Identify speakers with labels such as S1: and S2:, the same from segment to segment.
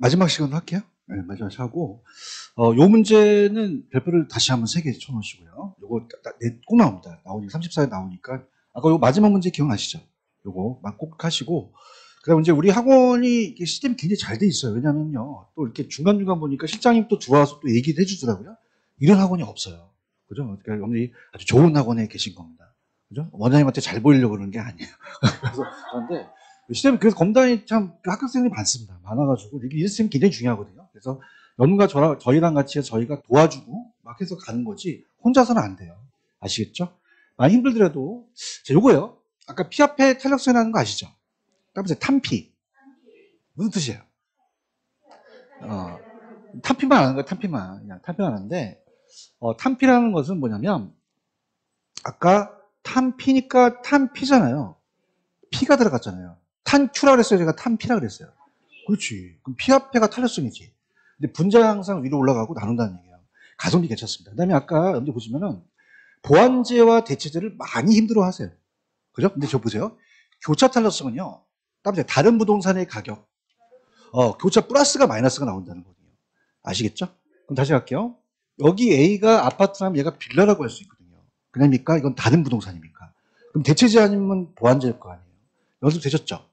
S1: 마지막 시간으로 할게요. 네, 마지막 하고 요 문제는 별표를 다시 한번 3개 쳐놓으시고요. 요거 꼭 나옵니다. 나오니 34에 나오니까 아까 요 마지막 문제 기억나시죠? 요거 꼭 하시고 그다음 이제 우리 학원이 시스템이 굉장히 잘 돼 있어요. 왜냐면요 또 이렇게 중간중간 보니까 실장님 또 들어와서 또 얘기를 해주더라고요. 이런 학원이 없어요. 그죠? 그러니까 여러분들이 아주 좋은 학원에 계신 겁니다. 그죠? 원장님한테 잘 보이려고 그러는 게 아니에요. 그래서 그런데 시스템 그래서 검단이 참 합격생들이 많습니다. 많아가지고 이 시스템이 굉장히 중요하거든요. 그래서 연구가 저희랑 같이 해서 저희가 도와주고 막 해서 가는 거지 혼자서는 안 돼요. 아시겠죠? 많이 힘들더라도 자, 요거예요. 아까 피 앞에 탄력성이라는 거 아시죠? 따보세요. 탄피 무슨 뜻이에요? 탄피만 아는 거예요. 탄피만 그냥 탄피만 아는데 탄피라는 것은 뭐냐면 아까 탄피니까 탄피잖아요. 피가 들어갔잖아요. 탄큐라 그랬어요. 제가 탄피라 그랬어요. 그렇지. 그럼 피 앞에가 탄력성이지. 근데 분자가 항상 위로 올라가고 나눈다는 얘기예요. 가성비 괜찮습니다. 그 다음에 아까 여러분들 보시면은 보완제와 대체제를 많이 힘들어 하세요. 그죠? 근데 저 보세요. 교차 탄력성은요. 다른 부동산의 가격. 교차 플러스가 마이너스가 나온다는 거거든요. 아시겠죠? 그럼 다시 갈게요. 여기 A가 아파트라면 얘가 빌라라고 할 수 있거든요. 그냥입니까? 이건 다른 부동산입니까? 그럼 대체제 아니면 보완제일 거 아니에요. 연습 되셨죠?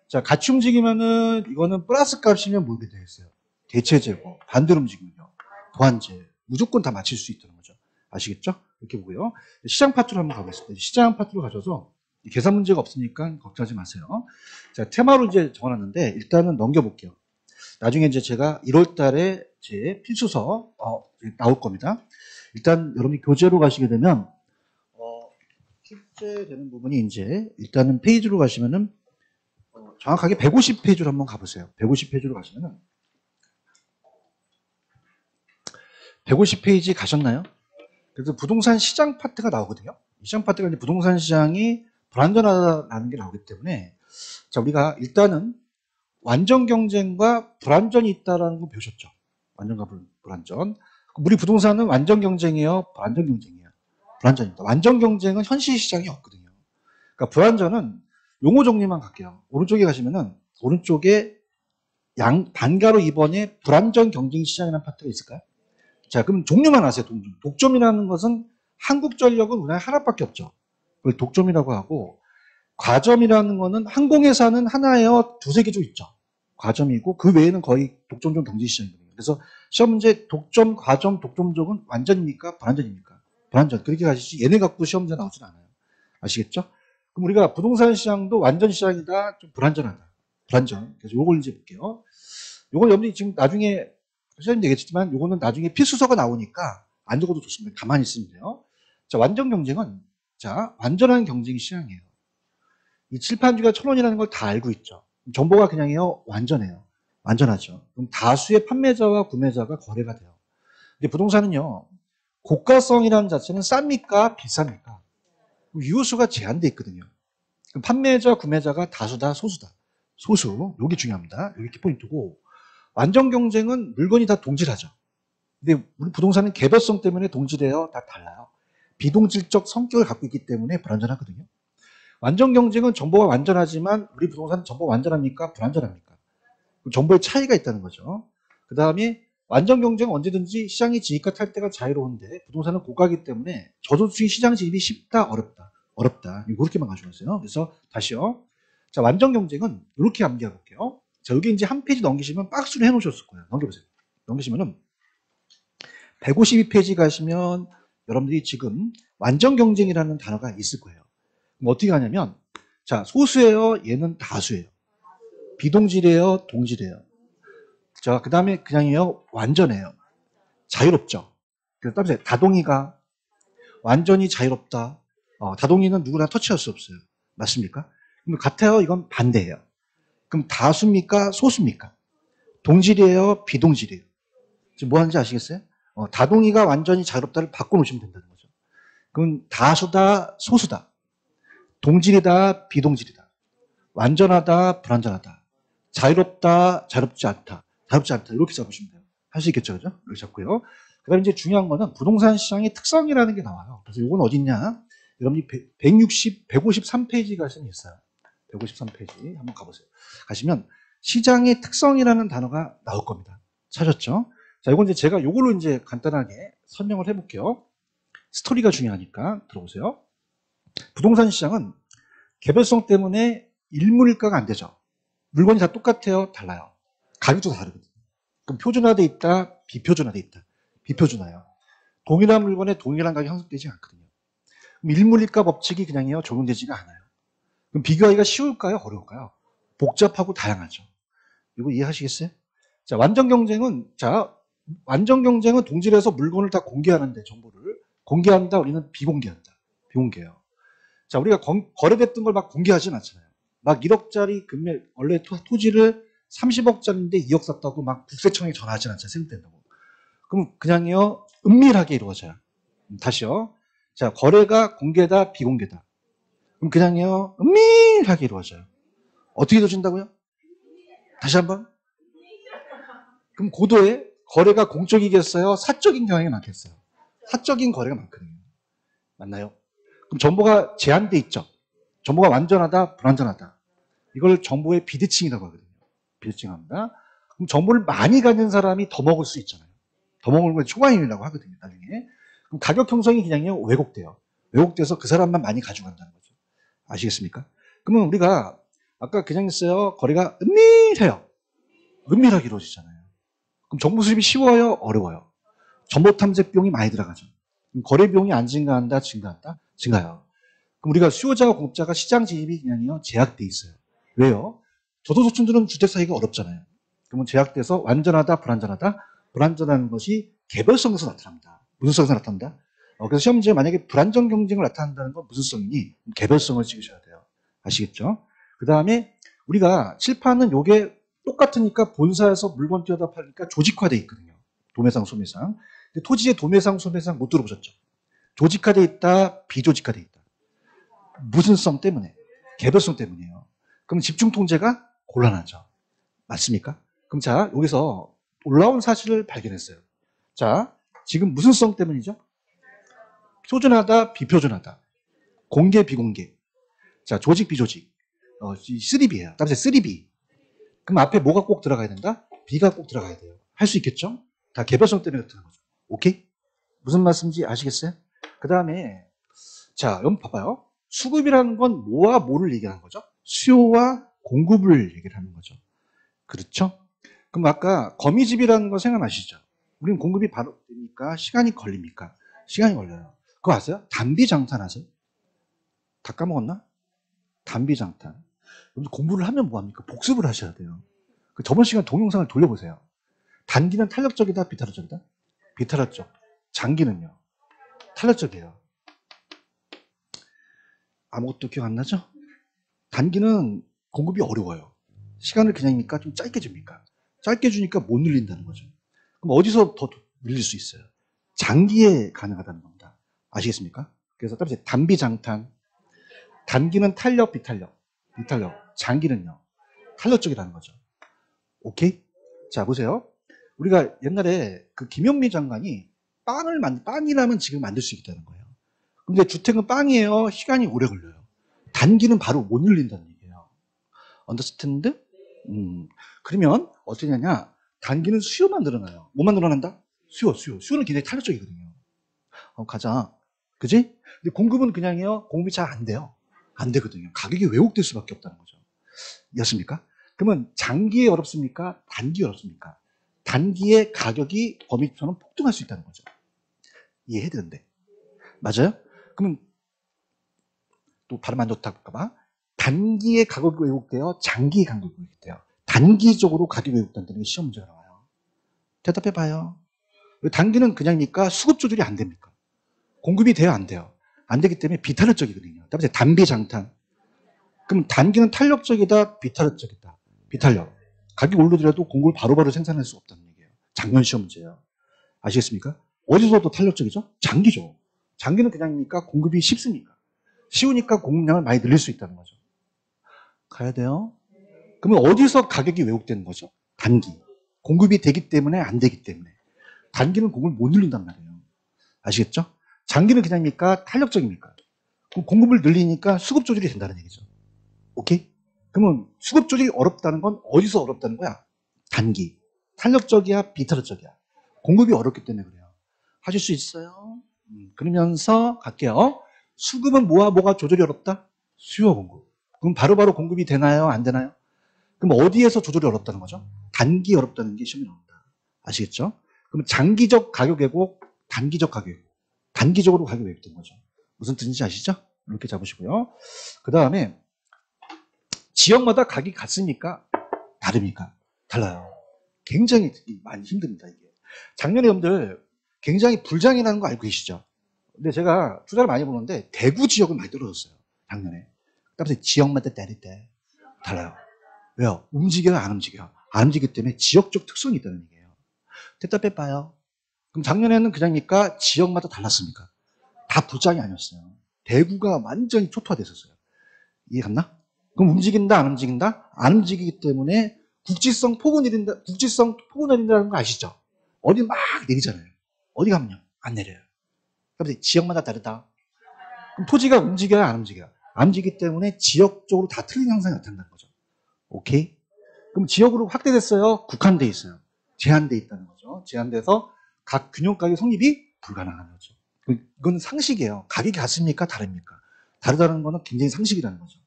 S1: 자, 같이 움직이면은 이거는 플러스 값이면 뭐게 되겠어요? 대체제고 반대로 움직이면요. 보완제. 무조건 다 맞출 수 있다는 거죠. 아시겠죠? 이렇게 보고요. 시장 파트로 한번 가보겠습니다. 시장 파트로 가셔서 계산 문제가 없으니까 걱정하지 마세요. 자, 테마로 이제 적어놨는데 일단은 넘겨볼게요. 나중에 이제 제가 1월 달에 제 필수서 나올 겁니다. 일단 여러분이 교재로 가시게 되면 출제되는 부분이 이제 일단은 페이지로 가시면은 정확하게 150페이지로 한번 가보세요. 150페이지로 가시면은 150페이지 가셨나요? 그래서 부동산 시장 파트가 나오거든요. 시장 파트가 이제 부동산 시장이 불안전하다는 게 나오기 때문에 자 우리가 일단은 완전 경쟁과 불안전이 있다라는 거 배우셨죠? 완전과 불안전. 우리 부동산은 완전 경쟁이에요? 불안전 경쟁이에요? 불안전입니다. 완전 경쟁은 현실 시장이 없거든요. 그러니까 불안전은 용어 정리만 갈게요. 오른쪽에 가시면은 오른쪽에 반가로 2번에 불안전 경쟁 시장이라는 파트가 있을까요? 자, 그럼 종류만 아세요. 독점이라는 것은 한국전력은 우리나라에 하나밖에 없죠. 그걸 독점이라고 하고 과점이라는 거는 항공회사는 하나에요. 두세 개 좀 있죠. 과점이고 그 외에는 거의 독점적 경제시장이거든요. 그래서 시험 문제 독점, 과점, 독점적은 완전입니까? 불완전입니까? 불완전. 그렇게 가시지 얘네 갖고 시험 문제 나오진 않아요. 아시겠죠? 그럼 우리가 부동산 시장도 완전 시장이다, 좀 불완전하다. 불완전. 그래서 요걸 이제 볼게요. 요건 여러분이 지금 나중에 하셔야 되겠지만 요거는 나중에 필수서가 나오니까 안 적어도 좋습니다. 가만히 있으면 돼요. 자, 완전 경쟁은 자, 완전한 경쟁이 시장이에요. 이 칠판주가 1,000원이라는 걸 다 알고 있죠. 정보가 그냥요 완전해요. 완전하죠. 그럼 다수의 판매자와 구매자가 거래가 돼요. 근데 부동산은요 고가성이라는 자체는 쌉니까 비쌉니까? 유효수가 제한돼 있거든요. 그럼 판매자 구매자가 다수다 소수다. 소수. 요게 중요합니다. 요게 키포인트고 완전 경쟁은 물건이 다 동질하죠. 근데 우리 부동산은 개별성 때문에 동질해요. 다 달라요. 비동질적 성격을 갖고 있기 때문에 불안전하거든요. 완전 경쟁은 정보가 완전하지만 우리 부동산은 정보가 완전합니까? 불완전합니까? 정보의 차이가 있다는 거죠. 그 다음에 완전 경쟁은 언제든지 시장이 지니까 탈 때가 자유로운데 부동산은 고가이기 때문에 저소수의 시장 진입이 쉽다, 어렵다. 어렵다. 이렇게만 가져가세요. 그래서 다시요. 자, 완전 경쟁은 이렇게 암기해 볼게요. 자, 여기 이제 한 페이지 넘기시면 박스로 해 놓으셨을 거예요. 넘겨보세요. 넘기시면은 152페이지 가시면 여러분들이 지금 완전 경쟁이라는 단어가 있을 거예요. 그럼 어떻게 하냐면 자, 소수예요? 얘는 다수예요. 비동질이에요? 동질이에요? 자, 그 다음에 그냥이요? 완전해요. 자유롭죠? 그래서 따라서 다동이가 완전히 자유롭다. 다동이는 누구나 터치할 수 없어요. 맞습니까? 그럼 같아요? 이건 반대예요. 그럼 다수입니까? 소수입니까? 동질이에요? 비동질이에요? 지금 뭐 하는지 아시겠어요? 다동이가 완전히 자유롭다를 바꿔놓으시면 된다는 거죠. 그럼 다수다, 소수다. 동질이다, 비동질이다. 완전하다, 불완전하다. 자유롭다, 자유롭지 않다. 자유롭지 않다. 이렇게 잡으시면 돼요. 할 수 있겠죠, 그죠? 이렇게 잡고요. 그 다음에 이제 중요한 거는 부동산 시장의 특성이라는 게 나와요. 그래서 이건 어딨냐? 여러분이 153페이지 가시면 있어요. 153페이지. 한번 가보세요. 가시면 시장의 특성이라는 단어가 나올 겁니다. 찾았죠? 자, 이건 이제 제가 이걸로 이제 간단하게 설명을 해볼게요. 스토리가 중요하니까 들어보세요. 부동산 시장은 개별성 때문에 일문일가가 안 되죠. 물건이 다 똑같아요? 달라요? 가격도 다르거든요. 그럼 표준화돼 있다? 비표준화돼 있다? 비표준화요. 동일한 물건에 동일한 가격이 형성되지 않거든요. 그럼 일문일가 법칙이 그냥요 적용되지가 않아요. 그럼 비교하기가 쉬울까요? 어려울까요? 복잡하고 다양하죠. 이거 이해하시겠어요? 자, 완전 경쟁은 동질에서 물건을 다 공개하는데 정보를 공개한다. 우리는 비공개한다. 비공개예요. 자, 우리가 거래됐던 걸 막 공개하진 않잖아요. 막 1억짜리 금매 원래 토지를 30억짜리인데 2억 샀다고 막 국세청에 전화하진 않잖아요. 세금된다고. 그럼 그냥요 은밀하게 이루어져요. 다시요. 자, 거래가 공개다 비공개다. 그럼 그냥요 은밀하게 이루어져요. 어떻게 이루어진다고요? 다시 한번. 그럼 고도의 거래가 공적이겠어요? 사적인 경향이 많겠어요? 사적인 거래가 많거든요. 맞나요? 그럼 정보가 제한돼 있죠. 정보가 완전하다, 불완전하다. 이걸 정보의 비대칭이라고 하거든요. 비대칭합니다. 그럼 정보를 많이 가진 사람이 더 먹을 수 있잖아요. 더 먹는 걸 초과임이라고 하거든요. 나중에. 그럼 가격 형성이 그냥요 왜곡돼요. 왜곡돼서 그 사람만 많이 가져간다는 거죠. 아시겠습니까? 그러면 우리가 아까 그냥 했어요. 거래가 은밀해요. 은밀하게 이루어지잖아요. 그럼 정보 수집이 쉬워요? 어려워요? 정보 탐색 비용이 많이 들어가죠. 그럼 거래 비용이 안 증가한다? 증가한다? 증가요. 그럼 우리가 수요자와 공급자가 시장 진입이 그냥요 제약돼 있어요. 왜요? 저소득층들은 주택 사기가 어렵잖아요. 그러면 제약돼서 완전하다, 불완전하다? 불완전한 것이 개별성에서 나타납니다. 무슨 성에서 나타난다? 그래서 시험 문제 만약에 불완전 경쟁을 나타난다는 건 무슨 성이니? 개별성을 찍으셔야 돼요. 아시겠죠? 그 다음에 우리가 칠판은 요게 똑같으니까 본사에서 물건 띄어다 파니까 조직화돼 있거든요. 도매상, 소매상. 근데 토지의 도매상, 소매상 못 들어보셨죠? 조직화돼 있다, 비조직화돼 있다. 무슨 성 때문에? 개별성 때문이에요. 그럼 집중 통제가 곤란하죠. 맞습니까? 그럼 자, 여기서 놀라운 사실을 발견했어요. 자, 지금 무슨 성 때문이죠? 표준하다, 비표준하다. 공개, 비공개. 자, 조직, 비조직. 3B예요. 따라서 3B. 그럼 앞에 뭐가 꼭 들어가야 된다? B가 꼭 들어가야 돼요. 할 수 있겠죠? 다 개별성 때문에 그렇다는 거죠. 오케이? 무슨 말씀인지 아시겠어요? 그 다음에 자, 여러분 봐봐요. 수급이라는 건 뭐와 뭐를 얘기하는 거죠? 수요와 공급을 얘기를 하는 거죠. 그렇죠? 그럼 아까 거미집이라는 거 생각나시죠? 우리는 공급이 바로 되니까 시간이 걸립니까? 시간이 걸려요. 그거 아세요? 단비장탄 아세요? 다 까먹었나? 단비장탄. 여러분 공부를 하면 뭐합니까? 복습을 하셔야 돼요. 저번 시간 동영상을 돌려보세요. 단기는 탄력적이다, 비탄력적이다? 비탄력적. 장기는요? 탄력적이에요. 아무것도 기억 안 나죠? 단기는 공급이 어려워요. 시간을 그냥입니까? 좀 짧게 줍니까? 짧게 주니까 못 늘린다는 거죠. 그럼 어디서 더 늘릴 수 있어요? 장기에 가능하다는 겁니다. 아시겠습니까? 그래서 따라서 단비장탄. 단기는 탄력, 비탄력. 비탄력. 장기는요. 탄력적이라는 거죠. 오케이? 자, 보세요. 우리가 옛날에 그 김영미 장관이 빵이라면 지금 만들 수 있다는 거예요. 근데 주택은 빵이에요. 시간이 오래 걸려요. 단기는 바로 못 늘린다는 얘기예요. 언더스탠드? 그러면 어떻게 하냐? 단기는 수요만 늘어나요. 뭐만 늘어난다? 수요. 수요는 굉장히 탄력적이거든요. 가자. 그지? 근데 공급은 그냥요. 공급이 잘 안 돼요. 안 되거든요. 가격이 왜곡될 수밖에 없다는 거죠. 이해하십니까? 그러면 장기에 어렵습니까? 단기에 어렵습니까? 단기에 가격이 범위처럼 폭등할 수 있다는 거죠. 이해해야 되는데. 맞아요? 그러면 또 발음 안 좋다 할까봐 단기에 가격이 왜곡돼요? 장기에 가격이 왜곡돼요? 단기적으로 가격이 왜곡된다는 게 시험 문제가 나와요. 대답해봐요. 단기는 그냥입니까? 수급 조절이 안 됩니까? 공급이 돼요? 안 돼요? 안 되기 때문에 비탄력적이거든요. 따라서 단비장탄. 그럼 단기는 탄력적이다? 비탄력적이다? 비탄력. 가격이 오르더라도 공급을 바로바로 생산할 수 없다는 얘기예요. 작년 시험 문제예요. 아시겠습니까? 어디서 더 탄력적이죠? 장기죠. 장기는 그냥입니까? 공급이 쉽습니까? 쉬우니까 공급량을 많이 늘릴 수 있다는 거죠. 가야 돼요. 그러면 어디서 가격이 왜곡되는 거죠? 단기. 공급이 되기 때문에 안 되기 때문에. 단기는 공급을 못 늘린단 말이에요. 아시겠죠? 장기는 그냥입니까? 탄력적입니까? 그럼 공급을 늘리니까 수급 조절이 된다는 얘기죠. 오케이? 그러면 수급 조절이 어렵다는 건 어디서 어렵다는 거야? 단기. 탄력적이야, 비탄력적이야. 공급이 어렵기 때문에 그래요. 하실 수 있어요? 그러면서 갈게요. 수급은 뭐가 조절이 어렵다? 수요 공급. 그럼 바로바로 공급이 되나요? 안 되나요? 그럼 어디에서 조절이 어렵다는 거죠? 단기 어렵다는 게 시험에 나옵니다. 아시겠죠? 그럼 장기적 가격 왜곡, 단기적 가격 왜곡. 단기적으로 가격 왜곡된 거죠. 무슨 뜻인지 아시죠? 이렇게 잡으시고요. 그 다음에 지역마다 가격이 같습니까? 다릅니까? 달라요. 굉장히 많이 힘듭니다. 이게. 작년에 여러분들 굉장히 불장이라는 거 알고 계시죠? 근데 제가 투자를 많이 보는데 대구 지역은 많이 떨어졌어요. 작년에. 그다음에 지역마다 때릴 때 달라요. 왜요? 움직여요? 안 움직여요? 안 움직이기 때문에 지역적 특성이 있다는 얘기예요. 대답해봐요. 그럼 작년에는 그냥니까 지역마다 달랐습니까? 다 불장이 아니었어요. 대구가 완전히 초토화됐었어요. 이해 갔나? 그럼 움직인다, 안 움직인다? 안 움직이기 때문에 국지성 폭우 내린다는 거 아시죠? 어디 막 내리잖아요. 어디 가면요? 안 내려요. 그럼 지역마다 다르다. 그럼 토지가 움직여요, 안 움직여요? 안 움직이기 때문에 지역적으로 다 틀린 현상이 나타난다는 거죠. 오케이? 그럼 지역으로 확대됐어요? 국한돼 있어요? 제한돼 있다는 거죠. 제한돼서 각 균형 가격 성립이 불가능한 거죠. 이건 상식이에요. 가격이 같습니까? 다릅니까? 다르다는 거는 굉장히 상식이라는 거죠.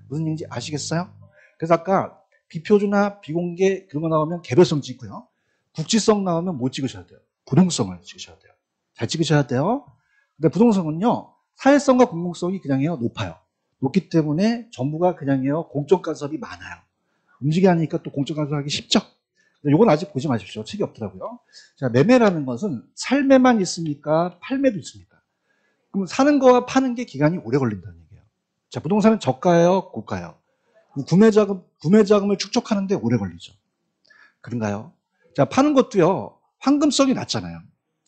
S1: 무슨 얘기인지 아시겠어요? 그래서 아까 비표주나 비공개 그런 거 나오면 개별성 찍고요. 국지성 나오면 뭐 찍으셔야 돼요? 부동성을 찍으셔야 돼요. 잘 찍으셔야 돼요. 근데 부동성은요, 사회성과 공공성이 그냥요, 높아요. 높기 때문에 정부가 그냥요, 공적 간섭이 많아요. 움직여야 하니까 또 공적 간섭하기 쉽죠? 이건 아직 보지 마십시오. 책이 없더라고요. 자, 매매라는 것은 살매만 있습니까? 팔매도 있습니까? 그럼 사는 거와 파는 게 기간이 오래 걸린다는 얘기예요. 자, 부동산은 저가예요? 고가예요? 구매자금을 축적하는데 오래 걸리죠. 그런가요? 자, 파는 것도요, 황금성이 낮잖아요.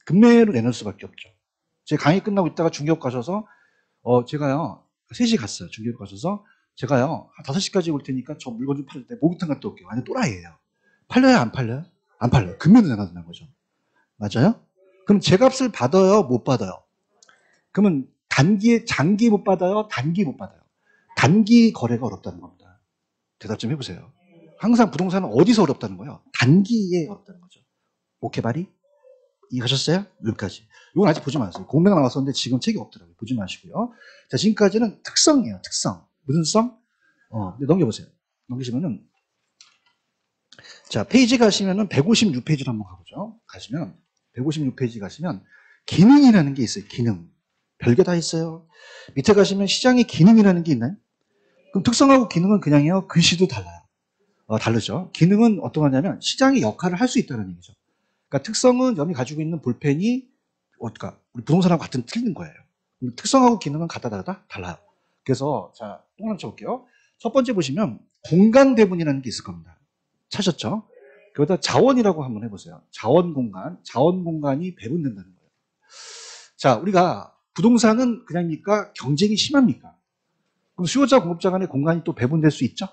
S1: 금매로 내놓을 수밖에 없죠. 제 강의 끝나고 있다가 중개업 가셔서, 제가요, 3시 갔어요. 중개업 가셔서, 제가요, 한 5시까지 올 테니까 저 물건 좀 팔을 때 목욕탕 갔다 올게요. 완전 또라이예요. 팔려요? 안 팔려요? 안 팔려요. 금매로 내놔준다는 거죠. 맞아요? 그럼 제 값을 받아요? 못 받아요? 그러면 장기 못 받아요? 단기 못 받아요? 단기 거래가 어렵다는 겁니다. 대답 좀 해보세요. 항상 부동산은 어디서 어렵다는 거예요? 단기에 어렵다는 거죠. 오케이, 말이? 이해하셨어요? 여기까지. 이건 아직 보지 마세요. 공매가 나왔었는데 지금 책이 없더라고요. 보지 마시고요. 자, 지금까지는 특성이에요. 특성. 무슨 성? 넘겨보세요. 넘기시면은, 자, 페이지 가시면은 156페이지로 한번 가보죠. 156페이지 가시면 기능이라는 게 있어요. 기능. 별게 다 있어요. 밑에 가시면 시장의 기능이라는 게 있나요? 그럼 특성하고 기능은 그냥요. 글씨도 달라요. 다르죠. 기능은 어떤 거냐면 시장의 역할을 할 수 있다는 얘기죠. 그러니까 특성은 여러분이 가지고 있는 볼펜이 우리 부동산하고 같은 틀린 거예요. 특성하고 기능은 같다 다르다? 달라요. 그래서 자, 동그라미 쳐볼게요. 첫 번째 보시면 공간 배분이라는 게 있을 겁니다. 찾았죠? 그러다 자원이라고 한번 해보세요. 자원 공간이 배분된다는 거예요. 자, 우리가 부동산은 그냥니까 경쟁이 심합니까? 그럼 수요자 공급자 간의 공간이 또 배분될 수 있죠?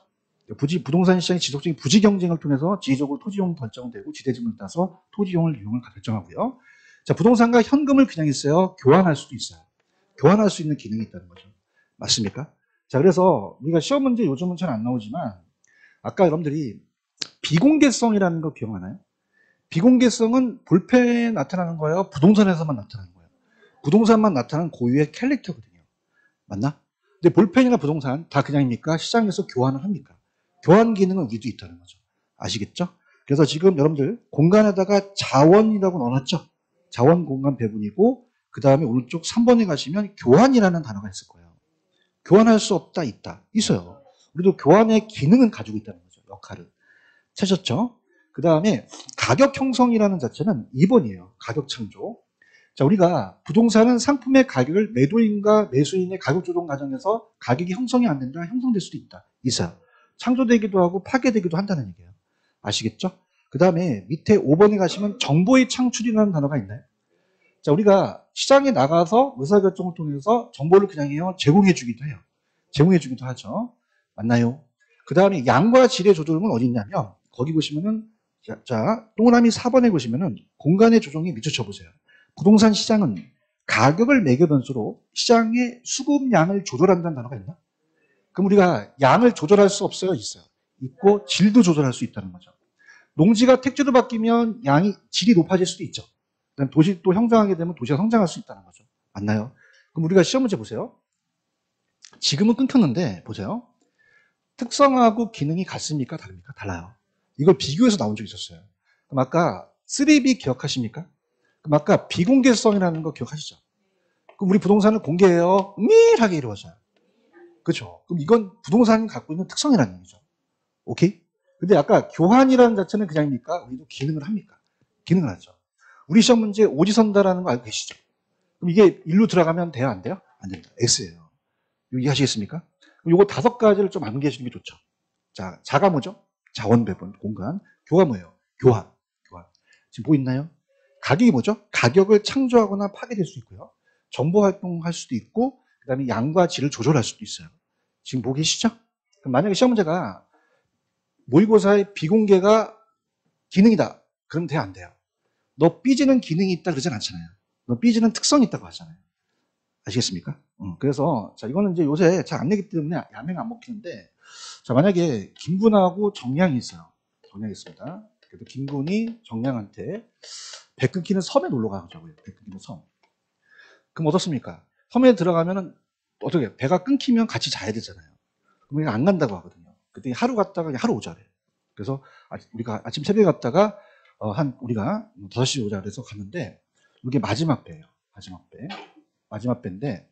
S1: 부동산 시장의 지속적인 부지 경쟁을 통해서 지리적으로 토지용 결정되고 지대지분을 따서 토지용을 이용을 결정하고요. 자, 부동산과 현금을 그냥 있어요. 교환할 수도 있어요. 교환할 수 있는 기능이 있다는 거죠. 맞습니까? 자, 그래서 우리가 시험 문제 요즘은 잘 안 나오지만 아까 여러분들이 비공개성이라는 거 기억나나요? 비공개성은 볼펜에 나타나는 거예요? 부동산에서만 나타나는 거예요? 부동산만 나타나는 고유의 캐릭터거든요. 맞나? 근데 볼펜이나 부동산 다 그냥입니까? 시장에서 교환을 합니까? 교환 기능은 우리도 있다는 거죠. 아시겠죠? 그래서 지금 여러분들 공간에다가 자원이라고 넣어놨죠? 자원 공간 배분이고 그 다음에 오른쪽 3번에 가시면 교환이라는 단어가 있을 거예요. 교환할 수 없다, 있다. 있어요. 우리도 교환의 기능은 가지고 있다는 거죠. 역할을. 찾았죠? 그 다음에 가격 형성이라는 자체는 2번이에요. 가격 창조. 자, 우리가 부동산은 상품의 가격을 매도인과 매수인의 가격 조정 과정에서 가격이 형성이 안 된다, 형성될 수도 있다. 있어요. 창조되기도 하고 파괴되기도 한다는 얘기예요. 아시겠죠? 그 다음에 밑에 5번에 가시면 정보의 창출이라는 단어가 있나요? 자, 우리가 시장에 나가서 의사결정을 통해서 정보를 그냥 해요. 제공해주기도 해요. 제공해주기도 하죠. 맞나요? 그 다음에 양과 질의 조절은 어디 있냐면 거기 보시면은 자, 동그라미 4번에 보시면은 공간의 조정이 밑줄 쳐보세요. 부동산 시장은 가격을 매겨 변수로 시장의 수급량을 조절한다는 단어가 있나? 그럼 우리가 양을 조절할 수 없어요? 있어요. 있고 질도 조절할 수 있다는 거죠. 농지가 택지로 바뀌면 질이 높아질 수도 있죠. 그다음 도시 또 형성하게 되면 도시가 성장할 수 있다는 거죠. 맞나요? 그럼 우리가 시험 문제 보세요. 지금은 끊겼는데 보세요. 특성하고 기능이 같습니까? 다릅니까? 달라요. 이걸 비교해서 나온 적이 있었어요. 그럼 아까 3B 기억하십니까? 그럼 아까 비공개성이라는 거 기억하시죠? 그럼 우리 부동산을 공개해요. 은밀하게 이루어져요. 그렇죠? 그럼 이건 부동산이 갖고 있는 특성이라는 얘기죠. 오케이? 근데 아까 교환이라는 자체는 그냥입니까? 우리도 기능을 합니까? 기능을 하죠. 우리 시험 문제 오지선다라는 거 알고 계시죠? 그럼 이게 일로 들어가면 돼요? 안 돼요? 안 됩니다. S예요. 이해하시겠습니까? 요거 5가지를 좀 암기해 주는 게 좋죠. 자, 자가 뭐죠? 자원 배분, 공간. 교가 뭐예요? 교환. 교환. 지금 보이나요? 가격이 뭐죠? 가격을 창조하거나 파괴될 수 있고요. 정보 활동할 수도 있고, 그 다음에 양과 질을 조절할 수도 있어요. 지금 보고 계시죠? 그럼 만약에 시험 문제가 모의고사의 비공개가 기능이다. 그럼 돼요? 안 돼요? 너 삐지는 기능이 있다 그러진 않잖아요. 너 삐지는 특성이 있다고 하잖아요. 아시겠습니까? 그래서 자 이거는 이제 요새 잘 안 내기 때문에 야맹 안 먹히는데 자 만약에 김군하고 정량이 있어요. 정량이 있습니다. 그래서 김군이 정량한테 배 끊기는 섬에 놀러 가자고요. 배 끊기는 섬. 그럼 어떻습니까? 섬에 들어가면은 어떻게 배가 끊기면 같이 자야 되잖아요. 그럼 안 간다고 하거든요. 그때 하루 갔다가 하루 오자래. 그래서 우리가 아침 새벽에 갔다가 우리가 5시 오자 그래서 갔는데 이게 마지막 배예요. 마지막 배. 마지막 배인데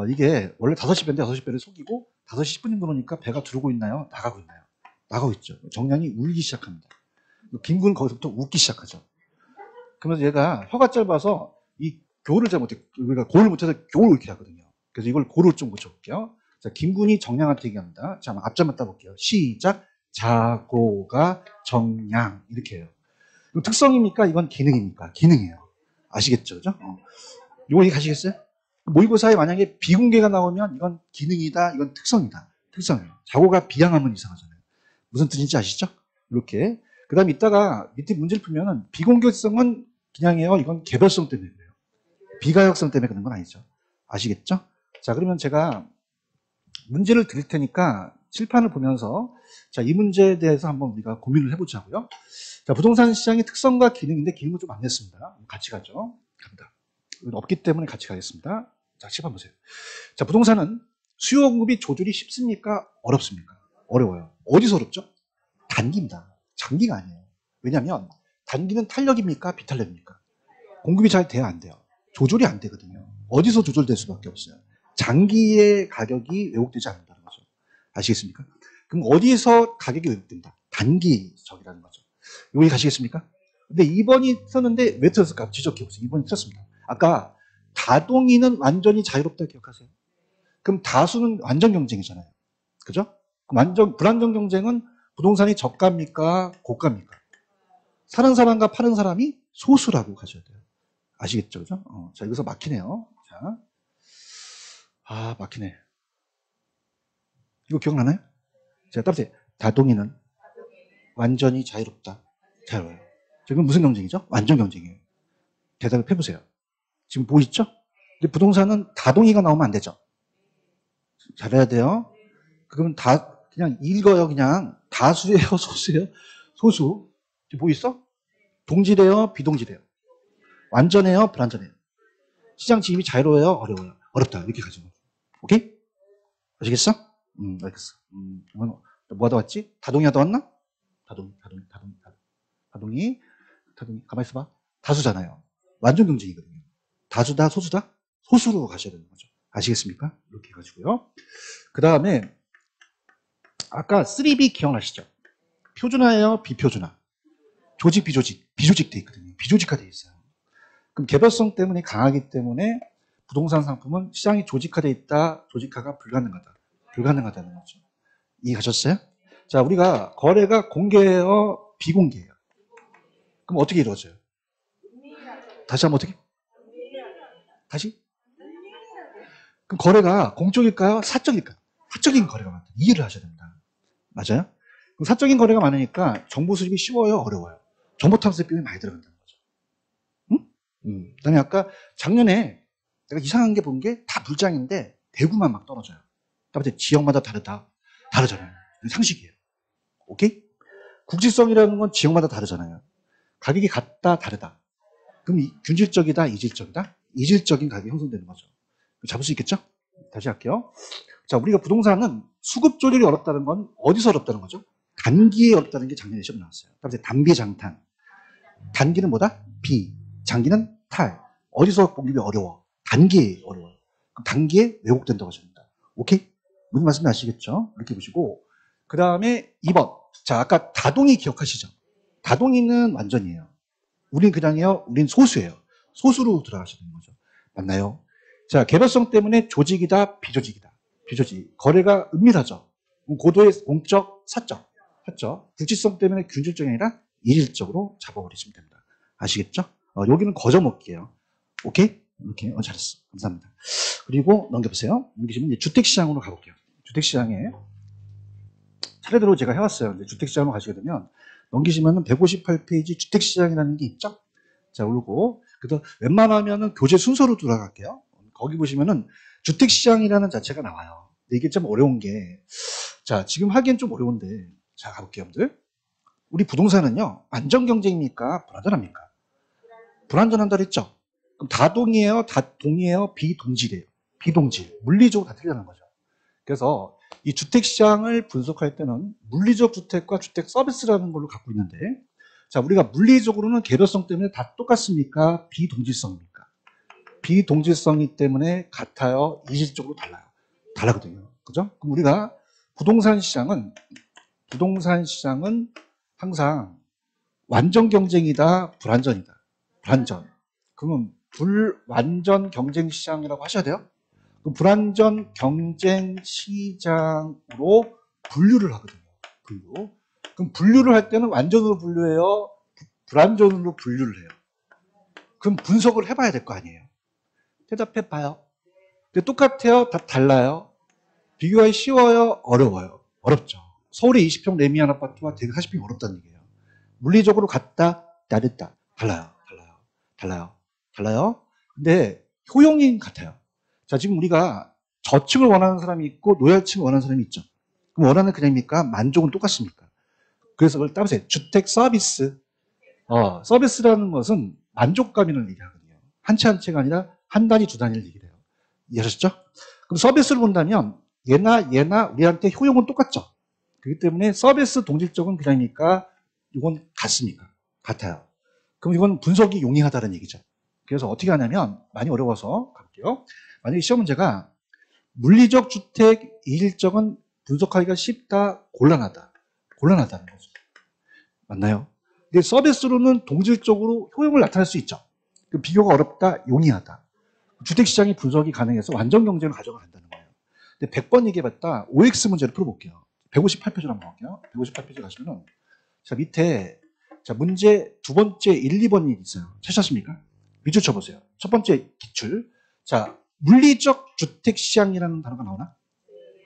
S1: 이게 원래 5시 배인데 6시 배를 속이고 5시 10분 정도 오니까 배가 들어오고 있나요? 나가고 있나요? 나가고 있죠. 정량이 울기 시작합니다. 김군 거기서부터 웃기 시작하죠. 그러면서 얘가 혀가 짧아서 이 교를 잘 못해, 우리가 고를 못해서 교를 이렇게 하거든요. 그래서 이걸 고를 좀 고쳐볼게요. 자, 김군이 정량한테 얘기합니다. 자, 앞자만 따볼게요. 시작. 자고가 정량. 이렇게 해요. 이거 특성입니까? 이건 기능입니까? 기능이에요. 아시겠죠? 그죠? 요거 얘기 가시겠어요? 모의고사에 만약에 비공개가 나오면 이건 기능이다, 이건 특성이다. 특성이에요. 자고가 비양하면 이상하잖아요. 무슨 뜻인지 아시죠? 이렇게. 그 다음에 이따가 밑에 문제를 풀면은 비공개성은 그냥이에요. 이건 개별성 때문에 그래요. 비가역성 때문에 그런 건 아니죠. 아시겠죠? 자, 그러면 제가 문제를 드릴 테니까 칠판을 보면서 자, 이 문제에 대해서 한번 우리가 고민을 해보자고요. 자, 부동산 시장의 특성과 기능인데 기능을 좀 안 냈습니다. 같이 가죠. 갑니다. 없기 때문에 같이 가겠습니다. 자, 칠판 보세요. 자, 부동산은 수요 공급이 조절이 쉽습니까? 어렵습니까? 어려워요. 어디서 어렵죠? 단기입니다. 장기가 아니에요. 왜냐하면 단기는 탄력입니까? 비탄력입니까? 공급이 잘 돼야 안 돼요. 조절이 안 되거든요. 어디서 조절될 수밖에 없어요? 장기의 가격이 왜곡되지 않는다는 거죠. 아시겠습니까? 그럼 어디서 가격이 왜곡된다? 단기적이라는 거죠. 여기 가시겠습니까? 근데 2번이 썼는데 왜 틀었을까? 지적해보세요. 2번이 틀었습니다. 아까 다동이는 완전히 자유롭다 기억하세요? 그럼 다수는 완전 경쟁이잖아요. 그죠? 그럼 불안정 경쟁은 부동산이 저가입니까? 고가입니까? 사는 사람과 파는 사람이 소수라고 가셔야 돼요. 아시겠죠? 그죠? 자, 여기서 막히네요. 자, 막히네. 이거 기억나나요? 제가 따보세요. 다동이는 완전히 자유롭다. 자유로워요. 지금 무슨 경쟁이죠? 완전 경쟁이에요. 대답을 해보세요. 지금 보이죠? 근데 부동산은 다동이가 나오면 안 되죠. 잘해야 돼요. 그러면 그냥 읽어요. 그냥 다수예요, 소수예요? 소수. 지금 보이죠? 동질해요, 비동질해요? 완전해요, 불완전해요? 시장 진입이 자유로워요, 어려워요? 어렵다. 이렇게 가죠. 오케이? 아시겠어? 알겠어. 이건 뭐 하다 왔지? 다동이 하다 왔나? 다동이. 가만히 있어봐. 다수잖아요. 완전 경쟁이거든요. 다수다, 소수다? 소수로 가셔야 되는 거죠. 아시겠습니까? 이렇게 해가지고요. 그 다음에 아까 3B 기억나시죠? 표준화예요, 비표준화? 조직, 비조직 돼 있거든요. 비조직화 돼 있어요. 그럼 개별성 때문에 강하기 때문에 부동산 상품은 시장이 조직화돼 있다, 조직화가 불가능하다는 거죠. 이해가셨어요? 자, 우리가 거래가 공개예요, 비공개예요? 그럼 어떻게 이루어져요? 다시 한번 어떻게? 다시? 그럼 거래가 공적일까요? 사적일까요? 사적인 거래가 많다. 이해를 하셔야 됩니다. 맞아요? 그럼 사적인 거래가 많으니까 정보 수집이 쉬워요, 어려워요? 정보 탐색 비용이 많이 들어간다는 거죠. 응? 그다음에 아까 작년에 내가 이상한 게 본 게 다 불장인데 대구만 막 떨어져요. 따라서 지역마다 다르잖아요. 상식이에요. 오케이? 국지성이라는 건 지역마다 다르잖아요. 가격이 같다, 다르다. 그럼 균질적이다, 이질적이다? 이질적인 가격이 형성되는 거죠. 잡을 수 있겠죠? 다시 할게요. 자, 우리가 부동산은 수급 조절이 어렵다는 건 어디서 어렵다는 거죠? 단기에 어렵다는 게 작년에 시험 나왔어요. 따라서 단비장탄. 단기는 뭐다? 비. 장기는 탈. 어디서 공급이 어려워? 단기에 어려워요. 그럼 단기에 왜곡된다고 하십니다. 오케이? 무슨 말씀인지 아시겠죠? 이렇게 보시고. 그 다음에 2번. 자, 아까 다동이 기억하시죠? 다동이는 완전이에요. 우린 그냥이요. 우린 소수예요. 소수로 들어가셔야 되는 거죠. 맞나요? 자, 개별성 때문에 조직이다, 비조직이다. 비조직. 거래가 은밀하죠. 고도의 공적, 사적. 사적. 국지성 때문에 균질적이 아니라 일일적으로 잡아버리시면 됩니다. 아시겠죠? 여기는 거저먹기예요. 오케이? 이렇게. 잘했어. 감사합니다. 그리고 넘겨보세요. 넘기시면 이제 주택시장으로 가볼게요. 주택시장에 차례대로 제가 해왔어요. 이제 주택시장으로 가시게 되면 넘기시면은 158페이지 주택시장이라는 게 있죠? 자, 올고. 그래서 웬만하면은 교재 순서로 돌아갈게요. 거기 보시면은 주택시장이라는 자체가 나와요. 근데 이게 좀 어려운 게, 자, 지금 하기엔 좀 어려운데, 자, 가볼게요, 여러분들. 우리 부동산은요, 안전경쟁입니까? 불안전합니까? 불안전한다 그랬죠? 그럼 다동이에요? 다동이에요? 비동질이에요? 비동질. 물리적으로 다 틀리다는 거죠. 그래서 이 주택시장을 분석할 때는 물리적 주택과 주택 서비스라는 걸로 갖고 있는데, 자, 우리가 물리적으로는 개별성 때문에 다 똑같습니까? 비동질성입니까? 비동질성이 때문에 같아요? 이질적으로 달라요? 다르거든요. 그죠? 그럼 우리가 부동산 시장은 항상 완전 경쟁이다, 불완전이다. 불완전. 그러면 불완전 경쟁 시장이라고 하셔야 돼요? 그럼 불완전 경쟁 시장으로 분류를 하거든요. 분류. 그럼 분류를 할 때는 완전으로 분류해요? 불완전으로 분류를 해요? 그럼 분석을 해봐야 될 거 아니에요? 대답해봐요. 근데 똑같아요? 다 달라요? 비교하기 쉬워요? 어려워요? 어렵죠. 서울의 20평 레미안 아파트와 대구 40평이 어렵다는 얘기예요. 물리적으로 같다, 다르다. 달라요. 근데 효용이 같아요. 자, 지금 우리가 저층을 원하는 사람이 있고 노열층을 원하는 사람이 있죠. 그럼 원하는 그냥입니까? 만족은 똑같습니까? 그래서 그걸 따보세요. 주택 서비스. 서비스라는 것은 만족감이라는 얘기하거든요. 한 채 한 채가 아니라 한 단위, 두 단위를 얘기를 해요. 이해하셨죠? 그럼 서비스를 본다면 얘나 우리한테 효용은 똑같죠. 그렇기 때문에 서비스 동질적은 그냥입니까? 이건 같습니까? 같아요. 그럼 이건 분석이 용이하다는 얘기죠. 그래서 어떻게 하냐면 많이 어려워서 갈게요. 만약에 시험 문제가 물리적 주택 이질적은 분석하기가 쉽다, 곤란하다는 거죠. 맞나요? 근데 서비스로는 동질적으로 효용을 나타낼 수 있죠. 비교가 어렵다, 용이하다. 주택시장이 분석이 가능해서 완전 경쟁을 가져간다는 거예요. 근데 100번 얘기해봤다 OX 문제를 풀어볼게요. 158페이지로 한번 볼게요. 158페이지 가시면은 자, 밑에 자, 문제 두 번째 1, 2번이 있어요. 찾으셨습니까? 밑줄 쳐보세요. 첫 번째 기출. 자, 물리적 주택시장이라는 단어가 나오나?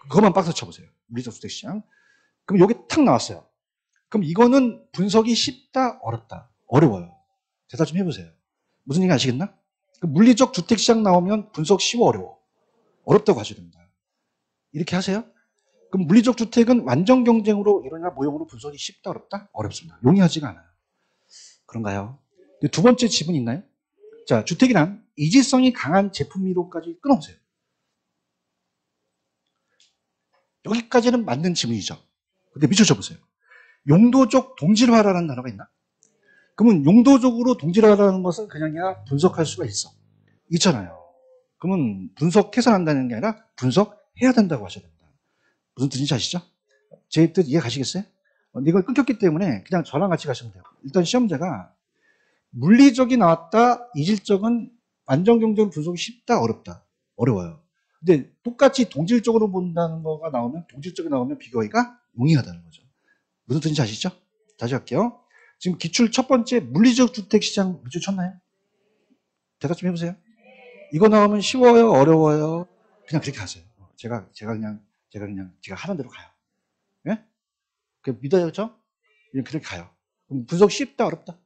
S1: 그것만 박스 쳐보세요. 물리적 주택시장. 그럼 여기 탁 나왔어요. 그럼 이거는 분석이 쉽다, 어렵다? 어려워요. 대답 좀 해보세요. 무슨 얘기 아시겠나? 물리적 주택시장 나오면 분석 쉬워, 어려워? 어렵다고 하셔야 됩니다. 이렇게 하세요. 그럼 물리적 주택은 완전 경쟁으로 이러냐 모형으로 분석이 쉽다, 어렵다? 어렵습니다. 용이하지가 않아요. 그런가요? 두 번째 지분 있나요? 자, 주택이란 이질성이 강한 제품미로까지 끊어보세요. 여기까지는 맞는 지문이죠. 근데 밑줄 쳐보세요. 용도적 동질화라는 단어가 있나? 그러면 용도적으로 동질화라는 것은 그냥이야 분석할 수가 있잖아요. 그러면 분석해서 한다는 게 아니라 분석해야 된다고 하셔야 됩니다. 무슨 뜻인지 아시죠? 제 뜻 이해 가시겠어요? 이걸 끊겼기 때문에 그냥 저랑 같이 가시면 돼요. 일단 시험제가 물리적이 나왔다, 이질적은 완전 경쟁 분석이 쉽다, 어렵다? 어려워요. 근데 똑같이 동질적으로 본다는 거가 나오면, 동질적이 나오면 비교하기가 용이하다는 거죠. 무슨 뜻인지 아시죠? 다시 할게요. 지금 기출 첫 번째 물리적 주택시장 밑줄 쳤나요? 대답 좀 해보세요. 이거 나오면 쉬워요, 어려워요? 그냥 그렇게 하세요. 제가 하는 대로 가요. 예? 믿어야죠? 그냥 그렇게 가요. 그럼 분석 쉽다, 어렵다?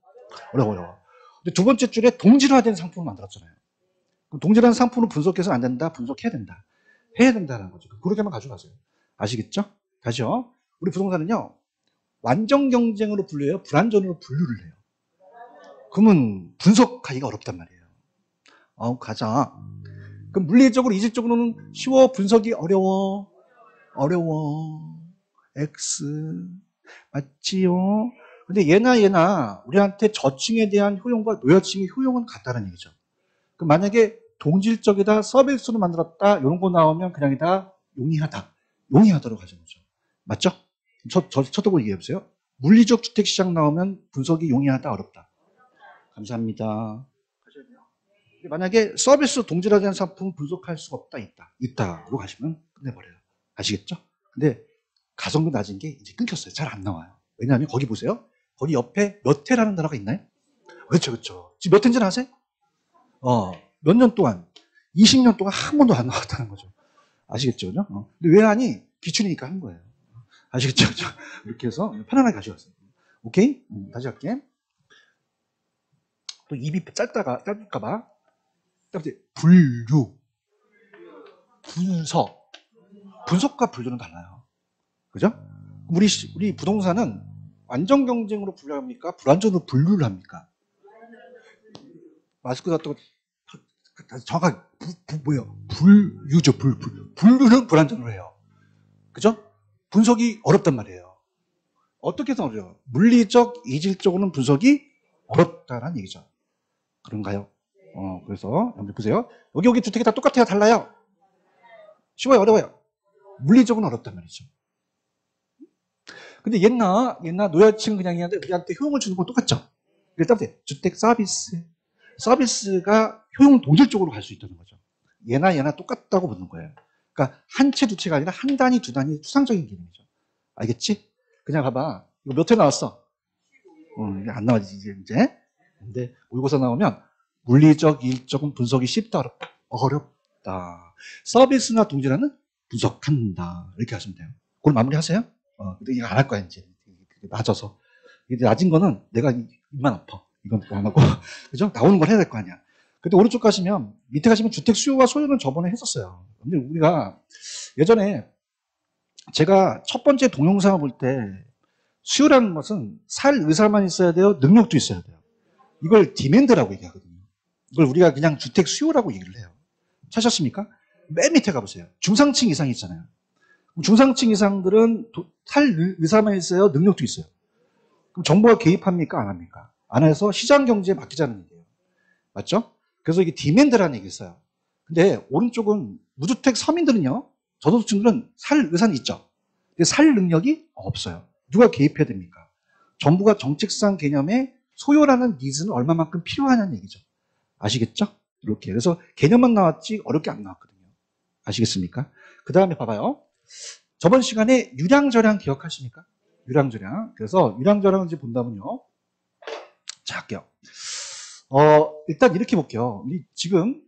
S1: 어려워요. 근데 두 번째 줄에 동질화된 상품을 만들었잖아요. 그럼 동질화된 상품을 분석해서 안 된다, 분석해야 된다. 해야 된다는 거죠. 그렇게만 가져가세요. 아시겠죠? 다시요. 우리 부동산은요, 완전 경쟁으로 분류해요? 불완전으로 분류를 해요? 그러면 분석하기가 어렵단 말이에요. 가자. 그럼 물리적으로, 이질적으로는 쉬워, 분석이 어려워. X. 맞지요? 근데 얘나 우리한테 저층에 대한 효용과 노여층의 효용은 같다는 얘기죠. 그럼 만약에 동질적이다, 서비스로 만들었다, 이런 거 나오면 그냥이다, 용이하다로 가져는 거죠. 맞죠? 저도 얘기해보세요. 물리적 주택시장 나오면 분석이 용이하다, 어렵다. 감사합니다. 만약에 서비스 동질화된 상품 분석할 수가 없다, 있다로 가시면 끝내버려요. 아시겠죠? 근데 가성비 낮은 게 이제 끊겼어요. 잘 안 나와요. 왜냐하면 거기 보세요. 거기 옆에 몇 회라는 단어가 있나요? 그렇죠. 지금 몇 회인지 아세요? 몇 년 동안, 20년 동안 한 번도 안 나왔다는 거죠. 아시겠죠? 그죠? 근데 왜 하니? 기출이니까 한 거예요. 아시겠죠? 그죠? 이렇게 해서 편안하게 가져왔어요. 오케이? 다시 할게. 또 입이 짧을까봐. 분류, 분석과 분류는 달라요. 그죠? 우리 부동산은 완전 경쟁으로 분류합니까? 불완전으로 분류를 합니까? 마스크 닫고 정확하게 분류죠. 분류는 불완전으로 해요. 그죠? 분석이 어렵단 말이에요. 어떻게 해서 어려워요? 물리적, 이질적으로는 분석이 어렵다는 얘기죠. 그런가요? 그래서 여러분 보세요. 여기 주택이 다 똑같아요? 달라요? 쉬워요? 어려워요? 물리적으로 어렵단 말이죠. 근데 옛날 노약층 그냥 우리한테 효용을 주는 건 똑같죠? 일단 주택 서비스가 효용 동질적으로 갈 수 있다는 거죠. 얘나 똑같다고 보는 거예요. 그러니까 한 채, 두 채가 아니라 한 단위, 두 단위 추상적인 개념이죠. 알겠지? 그냥 봐봐. 이거 몇 회 나왔어? 안 나와지 이제. 근데 모의고사 나오면 물리적, 이질적은 분석이 쉽다, 어렵다. 서비스나 동질화는 분석한다. 이렇게 하시면 돼요. 그걸 마무리하세요. 근데 이거 안 할 거야, 이제. 낮아서. 이제 낮은 거는 내가 입만 아파. 이건 안 하고. 그죠? 나오는 걸 해야 될 거 아니야. 근데 오른쪽 가시면, 밑에 가시면 주택 수요와 소요는 저번에 했었어요. 근데 우리가 예전에 제가 첫 번째 동영상을 볼 때 수요라는 것은 살 의사만 있어야 돼요? 능력도 있어야 돼요. 이걸 디맨드라고 얘기하거든요. 이걸 우리가 그냥 주택 수요라고 얘기를 해요. 찾으셨습니까? 맨 밑에 가보세요. 중상층 이상이 있잖아요. 중상층 이상들은 살 의사만 있어요? 능력도 있어요. 그럼 정부가 개입합니까? 안 합니까? 안 해서 시장 경제에 맡기자는 얘기예요. 맞죠? 그래서 이게 디맨드라는 얘기 있어요. 근데 오른쪽은 무주택 서민들은요, 저소득층들은 살 의사는 있죠. 근데 살 능력이 없어요. 누가 개입해야 됩니까? 정부가 정책상 개념에 소요라는 니즈는 얼마만큼 필요하냐는 얘기죠. 아시겠죠? 이렇게. 그래서 개념만 나왔지 어렵게 안 나왔거든요. 아시겠습니까? 그 다음에 봐봐요. 저번 시간에 유량저량 기억하십니까? 유량저량. 그래서 유량저량을 이제 본다면요. 자, 할게요. 일단 이렇게 볼게요. 지금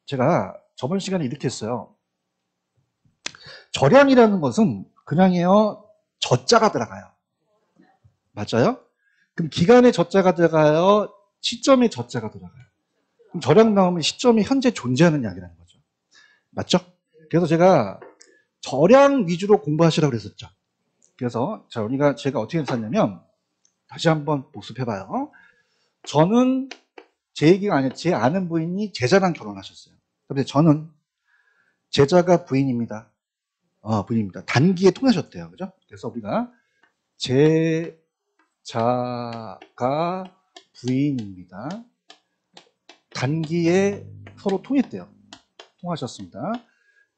S1: 제가 저번 시간에 이렇게 했어요. 저량이라는 것은 그냥이에요. 저자가 들어가요. 맞아요? 그럼 기간에 저자가 들어가요? 시점에 저자가 들어가요? 그럼 저량 나오면 시점이 현재 존재하는 양이라는 거죠. 맞죠? 그래서 제가 저량 위주로 공부하시라고 그랬었죠. 그래서 제가 어떻게 했었냐면 다시 한번 복습해봐요. 저는 제 얘기가 아니라 제 아는 부인이 제자랑 결혼하셨어요. 근데 저는 제자가 부인입니다. 부인입니다. 단기에 통하셨대요. 그죠? 그래서 우리가 제자가 부인입니다. 단기에 서로 통했대요. 통하셨습니다.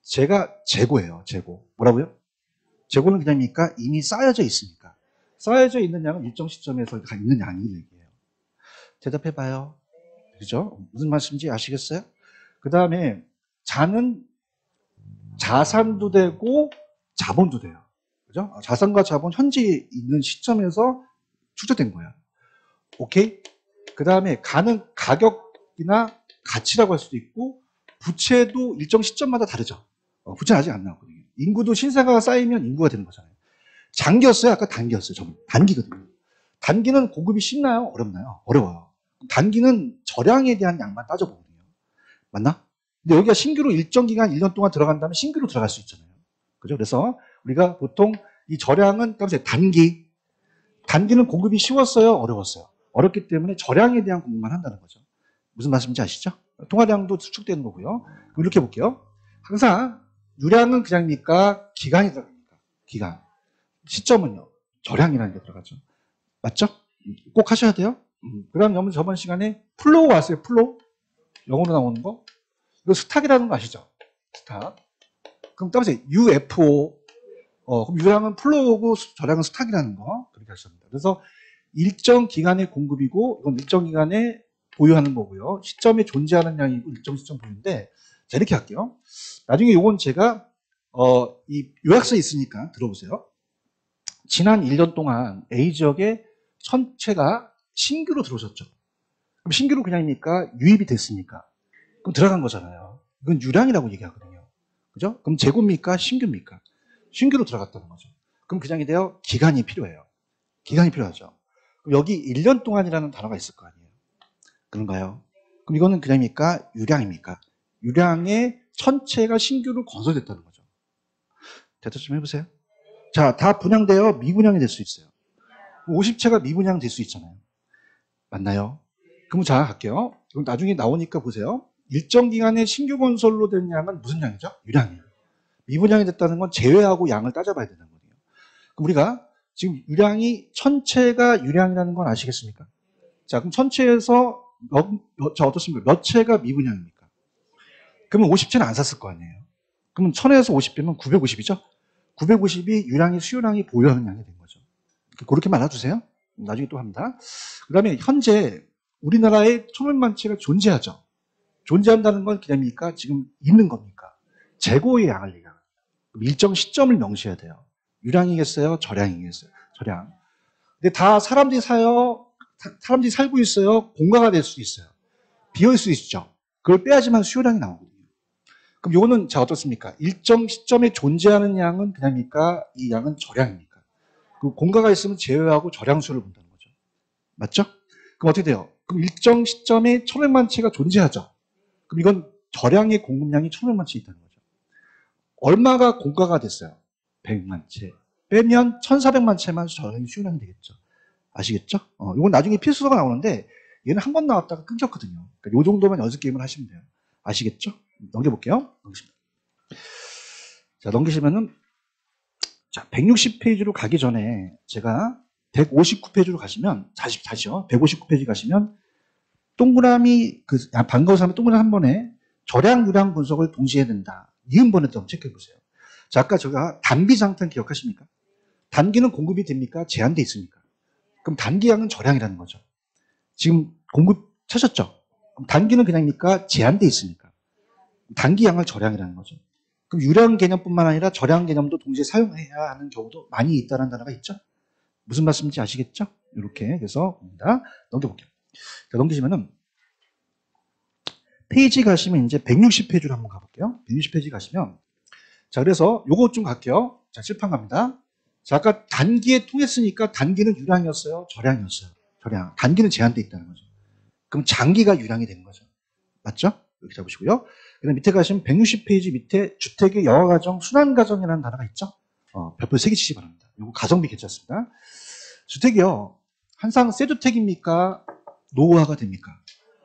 S1: 제가 재고예요. 재고. 뭐라고요? 재고는 그냥입니까? 이미 쌓여져 있습니까? 쌓여져 있는 양은 일정 시점에서 있는 양이 얘기해요. 대답해봐요. 그죠? 무슨 말씀인지 아시겠어요? 그 다음에 자는 자산도 되고 자본도 돼요. 그죠? 자산과 자본 현재 있는 시점에서 축적된 거야. 오케이? 그 다음에 가는 가격이나 가치라고 할 수도 있고 부채도 일정 시점마다 다르죠. 부채는 아직 안 나왔거든요. 인구도 신생아가 쌓이면 인구가 되는 거잖아요. 장기였어요? 아까 단기였어요. 저는 단기거든요. 단기는 공급이 쉽나요? 어렵나요? 어려워요. 단기는 저량에 대한 양만 따져보거든요. 맞나? 근데 여기가 신규로 일정 기간 1년 동안 들어간다면 신규로 들어갈 수 있잖아요. 그죠? 그래서 우리가 보통 이 저량은 단기는 공급이 쉬웠어요? 어려웠어요? 어렵기 때문에 저량에 대한 공급만 한다는 거죠. 무슨 말씀인지 아시죠? 통화량도 수축되는 거고요. 그럼 이렇게 볼게요. 항상 유량은 그냥입니까? 기간이 들어갑니까? 기간. 시점은요? 저량이라는 게 들어가죠. 맞죠? 꼭 하셔야 돼요. 그 다음 여러분 저번 시간에 플로우 왔어요. 플로우. 영어로 나오는 거. 이거 스탁이라는 거 아시죠? 스탁. 그럼 따라서 UFO. 그럼 유량은 플로우고 저량은 스탁이라는 거. 그렇게 하셨습니다. 그래서 일정 기간의 공급이고 이건 일정 기간에 보유하는 거고요. 시점에 존재하는 양이고 일정 시점 보유인데 자 이렇게 할게요. 나중에 요건 제가 이 요약서에 있으니까 들어보세요. 지난 1년 동안 A지역에 전체가 신규로 들어오셨죠. 그럼 신규로 그냥입니까? 유입이 됐습니까? 그럼 들어간 거잖아요. 이건 유량이라고 얘기하거든요. 그죠? 그럼 재고입니까? 신규입니까? 신규로 들어갔다는 거죠. 그럼 그냥이 돼요? 기간이 필요해요. 기간이 필요하죠. 그럼 여기 1년 동안이라는 단어가 있을 거 아니에요. 그런가요? 그럼 이거는 그냥입니까? 유량입니까? 유량의 천체가 신규로 건설됐다는 거죠. 대답 좀 해보세요. 자, 다 분양되어 미분양이 될 수 있어요. 50채가 미분양 될 수 있잖아요. 맞나요? 그럼 자, 갈게요. 그럼 나중에 나오니까 보세요. 일정 기간에 신규 건설로 된 양은 무슨 양이죠? 유량이에요. 미분양이 됐다는 건 제외하고 양을 따져봐야 되는 거예요. 그럼 우리가 지금 유량이 천체가 유량이라는 건 아시겠습니까? 자, 그럼 천체에서 어떻습니까? 몇 채가 미분양입니까? 그러면 50채는 안 샀을 거 아니에요. 그러면 1000에서 50 빼면 950이죠? 950이 유량이 수요량이 보유하는 양이 된 거죠. 그렇게 말아주세요. 나중에 또 합니다. 그 다음에 현재 우리나라에 1500만 채가 존재하죠. 존재한다는 건 그냥입니까? 지금 있는 겁니까? 재고의 양을 얘기합니다. 일정 시점을 명시해야 돼요. 유량이겠어요? 저량이겠어요? 저량. 근데 다 사람들이 사요? 사람들이 살고 있어요? 공가가 될 수 있어요. 비어있을 수 있죠. 그걸 빼야지만 수요량이 나오거든요. 그럼 요거는 자 어떻습니까? 일정 시점에 존재하는 양은 그냥입니까? 이 양은 저량입니까? 그 공가가 있으면 제외하고 저량수를 본다는 거죠. 맞죠? 그럼 어떻게 돼요? 그럼 일정 시점에 1500만 채가 존재하죠. 그럼 이건 저량의 공급량이 1500만 채 있다는 거죠. 얼마가 공가가 됐어요? 100만 채. 빼면 1400만 채만 저량이 수요량이 되겠죠. 아시겠죠? 이건 나중에 필수서가 나오는데 얘는 한 번 나왔다가 끊겼거든요. 그러니까 이 정도만 연습 게임을 하시면 돼요. 아시겠죠? 넘겨볼게요. 자, 넘기시면은 자, 160페이지로 가기 전에 제가 159페이지로 가시면 다시요. 159페이지 가시면 동그라미 반가워서 하면 동그라미 한 번에 저량 유량 분석을 동시에 해야 된다. 이음번에 좀 체크해 보세요. 자, 아까 제가 단기 장탄 기억하십니까? 단기는 공급이 됩니까? 제한돼 있습니까? 그럼 단기양은 저량이라는 거죠. 지금 공급 찾았죠? 그럼 단기는 그냥입니까? 제한돼 있습니까? 단기양을 저량이라는 거죠. 그럼 유량 개념뿐만 아니라 저량 개념도 동시에 사용해야 하는 경우도 많이 있다는 단어가 있죠? 무슨 말씀인지 아시겠죠? 이렇게 해서 봅니다. 넘겨볼게요. 자, 넘기시면은 페이지 가시면 이제 160페이지로 한번 가볼게요. 160페이지 가시면 자, 그래서 요거 좀 갈게요. 자, 칠판 갑니다. 자, 아까 단기에 통했으니까 단기는 유량이었어요? 저량이었어요? 저량. 단기는 제한돼 있다는 거죠. 그럼 장기가 유량이 되는 거죠. 맞죠? 이렇게 잡으시고요. 그다음 밑에 가시면 160페이지 밑에 주택의 여가가정, 순환가정이라는 단어가 있죠? 별표 3개 치시 바랍니다. 요거 가성비 괜찮습니다. 주택이요. 항상 새 주택입니까? 노후화가 됩니까?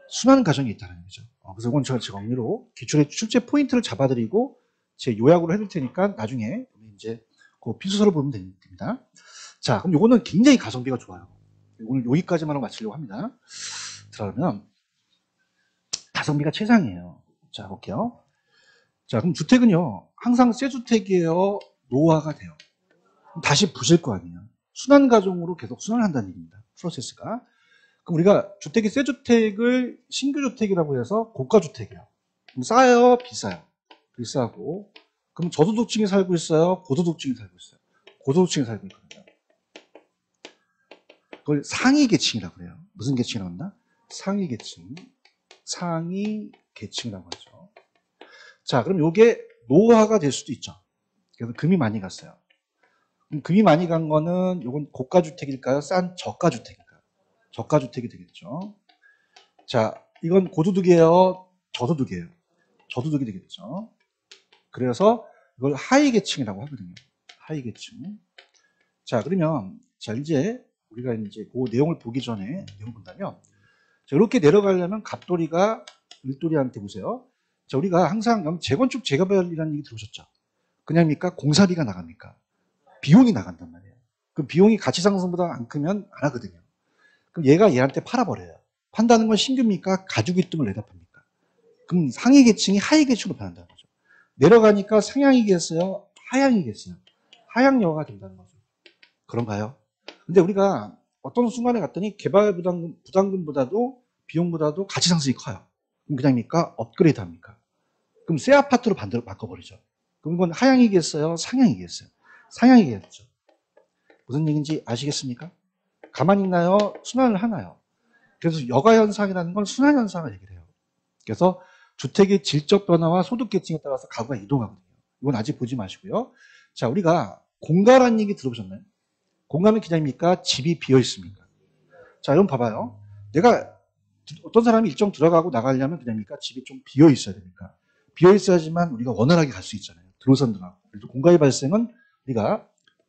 S1: 순환가정이 있다는 거죠. 그래서 이건 제가 정리로 기출의 출제 포인트를 잡아드리고 제 요약으로 해드릴 테니까 나중에 이제 그 필수서를 보면 됩니다. 자, 그럼 요거는 굉장히 가성비가 좋아요. 오늘 여기까지만 하고 마치려고 합니다. 그러면 가성비가 최상이에요. 자, 볼게요. 자, 그럼 주택은요, 항상 새 주택이에요? 노후화가 돼요? 다시 부실 거 아니에요? 순환가정으로 계속 순환한다는 얘기입니다. 프로세스가. 그럼 우리가 주택이 새 주택을 신규주택이라고 해서 고가주택이에요. 그럼 싸요? 비싸요? 비싸고. 그럼 저소득층이 살고 있어요? 고소득층이 살고 있어요? 고소득층이 살고 있거든요. 그걸 상위 계층이라고 그래요. 무슨 계층이라고 한다? 상위 계층. 상위 계층이라고 하죠. 자, 그럼 요게 노후화가 될 수도 있죠. 그래서 금이 많이 갔어요. 그럼 금이 많이 간 거는 요건 고가주택일까요? 싼 저가주택일까요? 저가주택이 되겠죠. 자, 이건 고소득이에요? 저소득이에요? 저소득이 되겠죠. 그래서 이걸 하위 계층이라고 하거든요. 하위 계층. 자, 그러면 자 이제 우리가 이제 그 내용을 보기 전에 내용 본다면 자, 이렇게 내려가려면 갑돌이가 일돌이한테 보세요. 자, 우리가 항상 재건축 재개발이라는 얘기 들으셨죠? 그냥입니까? 공사비가 나갑니까? 비용이 나간단 말이에요. 그 비용이 가치 상승보다 안 크면 안 하거든요. 그럼 얘가 얘한테 팔아버려요. 판다는 건 신규입니까? 가지고 있던 걸 내다 팝니까? 그럼 상위 계층이 하위 계층으로 변한다는 거죠. 내려가니까 상향이겠어요? 하향이겠어요? 하향여가 된다는 거죠. 그런가요? 근데 우리가 어떤 순간에 갔더니 개발 부담금보다도 비용보다도 가치 상승이 커요. 그럼 그냥입니까? 업그레이드 합니까? 그럼 새 아파트로 반대로 바꿔버리죠. 그럼 이건 하향이겠어요? 상향이겠어요? 상향이겠죠. 무슨 얘기인지 아시겠습니까? 가만히 있나요? 순환을 하나요? 그래서 여가현상이라는 건 순환현상을 얘기를 해요. 그래서 주택의 질적 변화와 소득 계층에 따라서 가구가 이동하거든요. 이건 아직 보지 마시고요. 자, 우리가 공가라는 얘기 들어보셨나요? 공가는 그냥입니까? 집이 비어 있습니까? 자, 여러분 봐봐요. 내가 어떤 사람이 일정 들어가고 나가려면 그냥입니까? 집이 좀 비어 있어야 됩니까? 비어 있어야지만 우리가 원활하게 갈 수 있잖아요. 들어선 들어가고. 그래서 공가의 발생은 우리가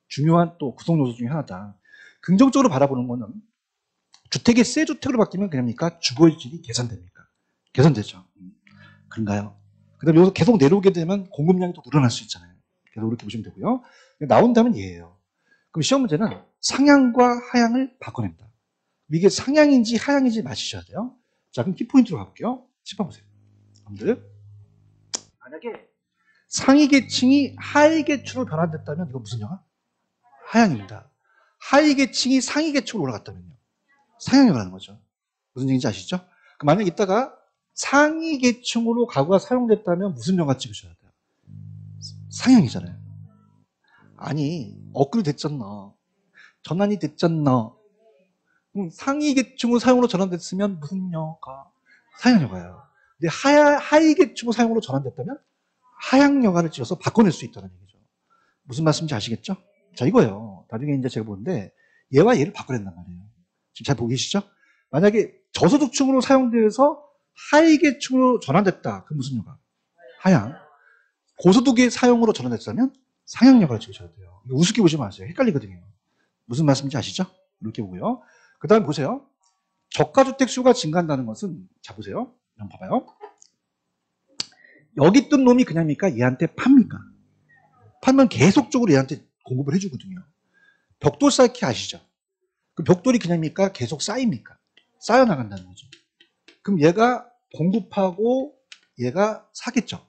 S1: 중요한 또 구성 요소 중에 하나다. 긍정적으로 바라보는 거는 주택이 새 주택으로 바뀌면 그냥입니까? 주거의 질이 개선됩니까? 개선되죠. 그런가요? 그 다음에 여기서 계속 내려오게 되면 공급량이 또 늘어날 수 있잖아요. 그래서 이렇게 보시면 되고요. 나온다면 얘예요. 그럼 시험 문제는 상향과 하향을 바꿔냅니다. 이게 상향인지 하향인지 맞히셔야 돼요. 자, 그럼 키포인트로 가볼게요. 10번 보세요. 여러분들. 만약에 상위 계층이 하위 계층으로 변환됐다면 이거 무슨 영화? 하향입니다. 하위 계층이 상위 계층으로 올라갔다면요. 상향이라는 거죠. 무슨 얘기인지 아시죠? 만약에 이따가 상위 계층으로 가구가 사용됐다면 무슨 영화 찍으셔야 돼요? 상향이잖아요. 아니, 업그레이드 됐잖아. 전환이 됐잖아. 상위 계층으로 사용으로 전환됐으면 무슨 여가? 상향여가예요. 근데 하위 계층으로 사용으로 전환됐다면 하향여가를 찍어서 바꿔낼 수 있다는 얘기죠. 무슨 말씀인지 아시겠죠? 자, 이거예요. 나중에 이제 제가 보는데 얘와 얘를 바꿔낸단 말이에요. 지금 잘 보고 계시죠? 만약에 저소득층으로 사용돼서 하위 계층으로 전환됐다. 그럼 무슨 여가? 하향. 고소득의 사용으로 전환됐다면 상향여가를 찍으셔야 돼요. 이거 우습게 보시면 아세요. 헷갈리거든요. 무슨 말씀인지 아시죠? 이렇게 보고요. 그 다음에 보세요. 저가주택 수가 증가한다는 것은, 자, 보세요. 한번 봐봐요. 여기 있던 놈이 그냥입니까? 얘한테 팝니까? 팔면 계속적으로 얘한테 공급을 해주거든요. 벽돌 쌓기 아시죠? 그 벽돌이 그냥입니까? 계속 쌓입니까? 쌓여나간다는 거죠. 그럼 얘가 공급하고 얘가 사겠죠.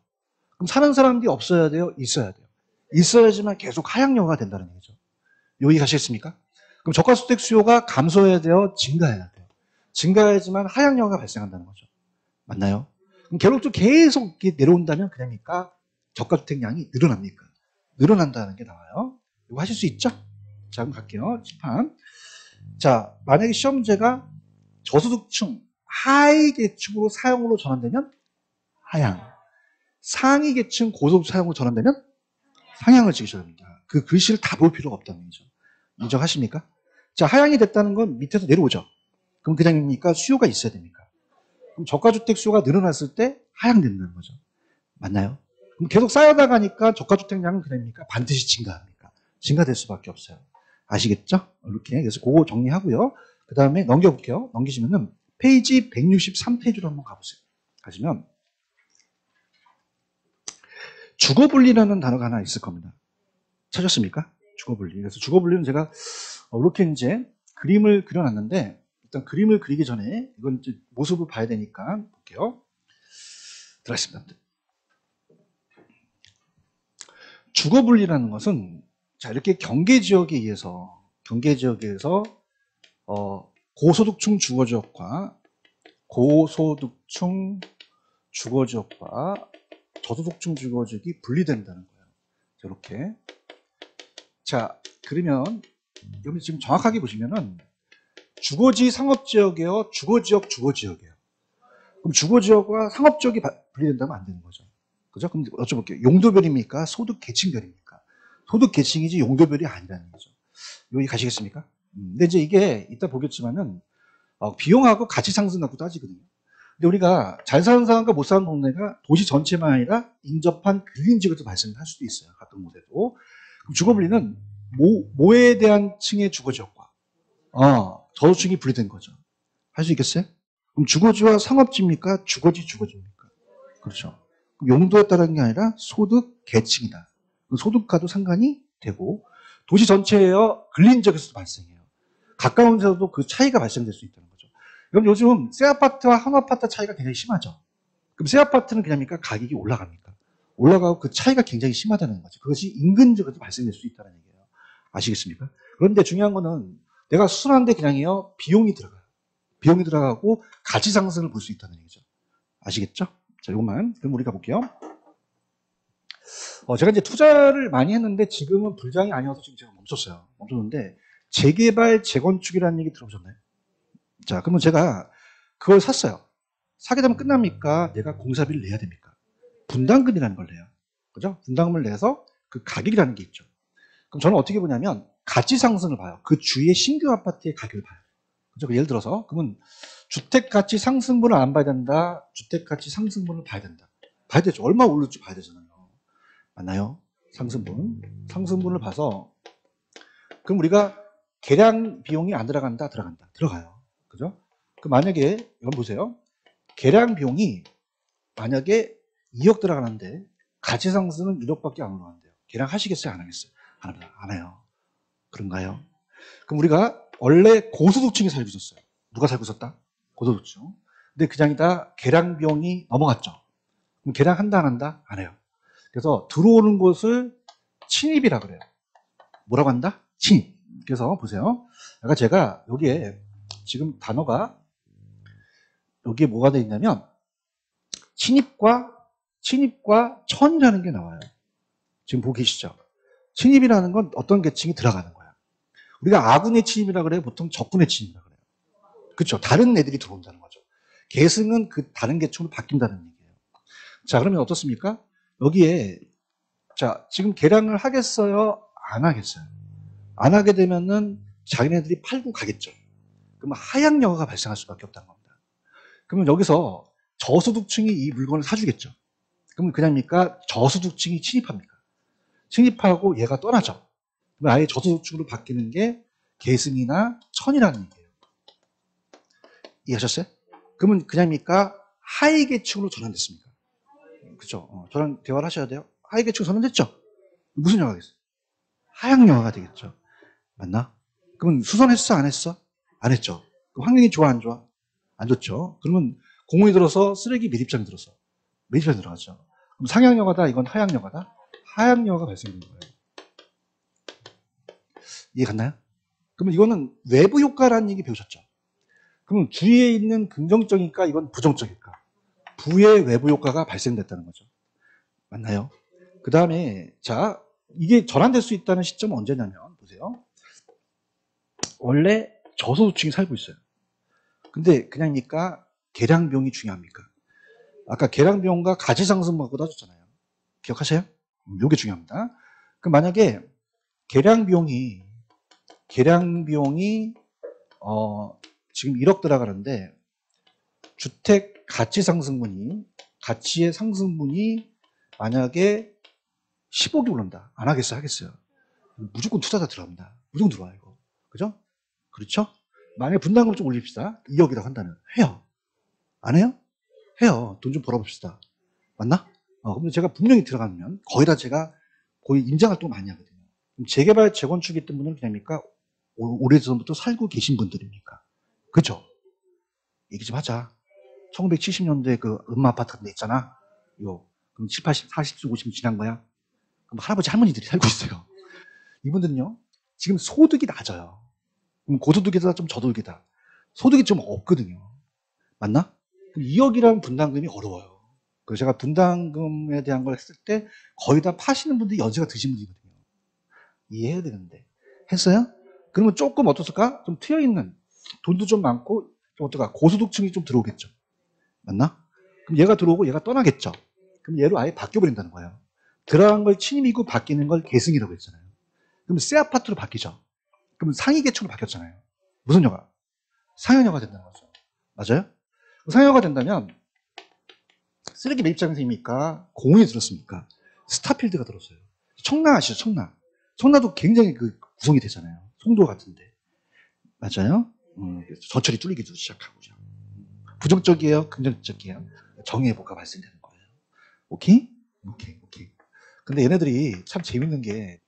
S1: 그럼 사는 사람들이 없어야 돼요? 있어야 돼요. 있어야지만 계속 하향여가 된다는 얘기죠. 여기 가시겠습니까? 그럼 저가주택 수요가 감소해야 돼요? 증가해야 돼요? 증가해야지만 하향여가 발생한다는 거죠. 맞나요? 그럼 결국적으로 계속 내려온다면 그냥입니까? 저가주택량이 늘어납니까? 늘어난다는 게 나와요. 이거 하실 수 있죠? 자, 그럼 갈게요. 칠판. 자, 만약에 시험 문제가 저소득층, 하위 계층으로 사용으로 전환되면 하향. 상위 계층 고소득 사용으로 전환되면 상향을 찍으셔야 됩니다. 그 글씨를 다 볼 필요가 없다는 얘기죠. 인정하십니까? 자, 하향이 됐다는 건 밑에서 내려오죠. 그럼 그냥입니까? 수요가 있어야 됩니까? 그럼 저가주택 수요가 늘어났을 때 하향된다는 거죠. 맞나요? 그럼 계속 쌓여나가니까 저가주택량은 그냥입니까? 반드시 증가합니까? 증가될 수밖에 없어요. 아시겠죠? 이렇게. 그래서 그거 정리하고요. 그 다음에 넘겨볼게요. 넘기시면은 페이지 163페이지로 한번 가보세요. 가시면 주거분리라는 단어가 하나 있을 겁니다. 찾았습니까? 주거분리. 그래서 주거분리는 제가 이렇게 이제 그림을 그려놨는데 일단 그림을 그리기 전에 이건 이제 모습을 봐야 되니까 볼게요. 들어가겠습니다. 주거분리라는 것은 자 이렇게 경계지역에 의해서 고소득층 주거지역과 저소득층 주거지역이 분리된다는 거예요. 이렇게. 자, 그러면 여기 지금 정확하게 보시면은 주거지 상업지역이에요, 주거지역이에요. 그럼 주거지역과 상업지역이 분리된다면 안 되는 거죠. 그죠? 그럼 여쭤볼게요. 용도별입니까? 소득 계층별입니까? 소득 계층이지 용도별이 아니라는 거죠. 여기 가시겠습니까? 근데 이제 이게 이따 보겠지만은 비용하고 가치 상승 갖고 따지거든요. 근데 우리가 잘 사는 사람과 못 사는 동네가 도시 전체만 아니라 인접한 근린 지역에도 발생할 수도 있어요. 같은 곳에도. 그럼 주거분리는 뭐에 대한 층의 주거지역과 저소층이 분리된 거죠. 할 수 있겠어요? 그럼 주거지와 상업지입니까? 주거지입니까? 그렇죠. 용도에 따른 게 아니라 소득 계층이다. 소득과도 상관이 되고 도시 전체에요 근린 지역에서도 발생해요. 가까운 데서도 그 차이가 발생될 수 있다는 거죠. 그럼 요즘 새 아파트와 한 아파트 차이가 굉장히 심하죠. 그럼 새 아파트는 그냥입니까? 가격이 올라갑니까? 올라가고 그 차이가 굉장히 심하다는 거죠. 그것이 인근 지역에서 발생될 수 있다는 얘기예요. 아시겠습니까? 그런데 중요한 거는 내가 수선하는데 그냥요 비용이 들어가요. 비용이 들어가고 가치 상승을 볼 수 있다는 얘기죠. 아시겠죠? 자, 요것만. 그럼 우리가 볼게요. 제가 이제 투자를 많이 했는데 지금은 불장이 아니어서 지금 제가 멈췄어요. 멈췄는데 재개발, 재건축이라는 얘기 들어보셨나요? 자, 그러면 제가 그걸 샀어요. 사게 되면 끝납니까? 내가 공사비를 내야 됩니까? 분담금이라는 걸 내요. 그죠? 분담금을 내서 그 가격이라는 게 있죠. 그럼 저는 어떻게 보냐면 가치 상승을 봐요. 그 주위의 신규 아파트의 가격을 봐요. 그죠? 예를 들어서 그러면 주택 가치 상승분을 안 봐야 된다. 주택 가치 상승분을 봐야 된다. 봐야 되죠. 얼마 오를지 봐야 되잖아요. 맞나요? 상승분을 봐서 그럼 우리가 계량 비용이 안 들어간다, 들어가요. 그죠? 그 만약에 이건 보세요. 계량 비용이 만약에 2억 들어가는데 가치 상승은 1억밖에 안 올라간대요. 계량 하시겠어요? 안 하겠어요? 안 해요. 그런가요? 그럼 우리가 원래 고소득층에 살고 있었어요. 누가 살고 있었다? 고소득층. 근데 그냥이 다 계량 비용이 넘어갔죠. 그럼 계량 한다, 안 한다? 안 해요. 그래서 들어오는 곳을 침입이라 그래요. 뭐라고 한다? 침입. 그래서 보세요. 아까 제가 여기에 지금 단어가 여기에 뭐가 되어 있냐면 침입과 천이라는 게 나와요. 지금 보고 계시죠? 침입이라는 건 어떤 계층이 들어가는 거야. 우리가 아군의 침입이라 그래요. 보통 적군의 침입이라 그래요. 그렇죠? 다른 애들이 들어온다는 거죠. 계승은 그 다른 계층으로 바뀐다는 얘기예요. 자, 그러면 어떻습니까? 여기에 자, 지금 계량을 하겠어요? 안 하겠어요? 안 하게 되면은 자기네들이 팔고 가겠죠. 그러면 하향 여가가 발생할 수밖에 없다는 겁니다. 그러면 여기서 저소득층이 이 물건을 사주겠죠. 그러면 그냥입니까? 저소득층이 침입합니까? 침입하고 얘가 떠나죠. 그러면 아예 저소득층으로 바뀌는 게 계승이나 천이라는 얘기예요. 이해하셨어요? 그러면 그냥입니까? 하위 계층으로 전환됐습니까? 그죠? 저랑 대화를 하셔야 돼요. 하위 계층 전환됐죠? 무슨 영화겠어요? 하향 영화가 되겠죠. 맞나? 그러면 수선했어? 안 했어? 안 했죠. 그럼 환경이 좋아? 안 좋아? 안 좋죠. 그러면 공원이 들어서 쓰레기 매립장이 들어서 매립장이 들어가죠. 그럼 상향 영화다? 이건 하향 영화다? 하향 영화가 발생된 거예요. 이해 갔나요? 그러면 이거는 외부 효과라는 얘기 배우셨죠? 그러면 주위에 있는 긍정적일까? 이건 부정적일까? 부의 외부 효과가 발생됐다는 거죠. 맞나요? 그 다음에 자 이게 전환될 수 있다는 시점은 언제냐면 보세요. 원래 저소득층이 살고 있어요. 근데 그냥입니까? 계량 비용이 중요합니까? 아까 계량 비용과 가치 상승하고 따졌잖아요. 기억하세요? 이게 중요합니다. 그럼 만약에 계량 비용이 지금 1억 들어가는데 주택 가치 상승분이 가치의 상승분이 만약에 10억이 오른다. 안 하겠어요? 하겠어요? 무조건 투자자 들어갑니다. 무조건 들어와요. 이거. 그죠? 그렇죠? 만약에 분담금 좀 올립시다. 2억이라고 한다면 해요. 안 해요? 해요. 돈 좀 벌어봅시다. 맞나? 근데 제가 분명히 들어가면 거의 다 제가 거의 임장활동 많이 하거든요. 그럼 재개발, 재건축이 있던 분은 그냥입니까? 오래전부터 살고 계신 분들입니까? 그죠? 얘기 좀 하자. 1970년대 그 음마아파트 같은 데 있잖아. 그럼 7, 80, 40, 50년 지난 거야? 그럼 할아버지, 할머니들이 살고 있어요. 이분들은요, 지금 소득이 낮아요. 그럼 고소득이다, 좀 저소득이다. 소득이 좀 없거든요. 맞나? 그럼 2억이라는 분담금이 어려워요. 그래서 제가 분담금에 대한 걸 했을 때 거의 다 파시는 분들이 연세가 드신 분이거든요. 이해해야 되는데. 했어요? 그러면 조금 어떻을까? 좀 트여있는, 돈도 좀 많고, 좀 어떨까? 고소득층이 좀 들어오겠죠. 맞나? 그럼 얘가 들어오고 얘가 떠나겠죠. 그럼 얘로 아예 바뀌어버린다는 거예요. 들어간 걸 침입이고 바뀌는 걸 계승이라고 했잖아요. 그럼 새 아파트로 바뀌죠. 그럼 상위 계층으로 바뀌었잖아요. 무슨 여가? 상향 여가 된다는 거죠. 맞아요? 상향화가 된다면 쓰레기 매입 장세입니까? 공원이 들었습니까? 스타필드가 들었어요. 청라 아시죠? 청라. 청라도 굉장히 그 구성이 되잖아요. 송도 같은데. 맞아요? 저철이 뚫리기도 시작하고. 부정적이에요? 긍정적이에요? 정의해볼까 발생되는 거예요. 오케이? 오케이. 근데 얘네들이 참 재밌는 게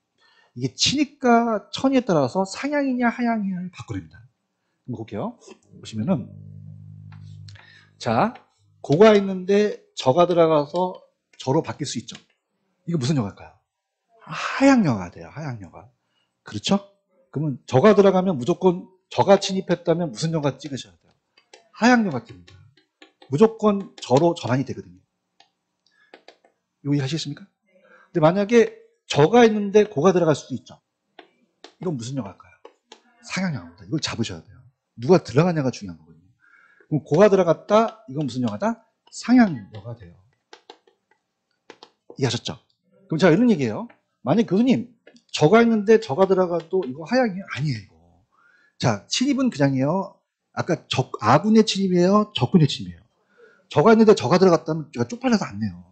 S1: 이게 치니까 천이에 따라서 상향이냐 하향이냐를 바꾸랍니다. 한번 볼게요. 보시면은 자, 고가 있는데 저가 들어가서 저로 바뀔 수 있죠. 이거 무슨 영화일까요? 하향영화 돼요. 하향영화. 그렇죠? 그러면 저가 들어가면 무조건 저가 침입했다면 무슨 영화 찍으셔야 돼요? 하향영화 찍습니다. 무조건 저로 전환이 되거든요. 이해하시겠습니까? 근데 만약에 저가 있는데 고가 들어갈 수도 있죠. 이건 무슨 영화일까요? 상향영화입니다. 이걸 잡으셔야 돼요. 누가 들어가냐가 중요한 거거든요. 그럼 고가 들어갔다. 이건 무슨 영화다? 상향영화가 돼요. 이해하셨죠? 그럼 제가 이런 얘기예요. 만약 교수님 저가 있는데 저가 들어가도 이거 하향이에요? 아니에요. 이거. 자, 침입은 그냥이에요. 아까 아군의 침입이에요? 적군의 침입이에요? 저가 있는데 저가 들어갔다면 제가 쪽팔려서 안 내요.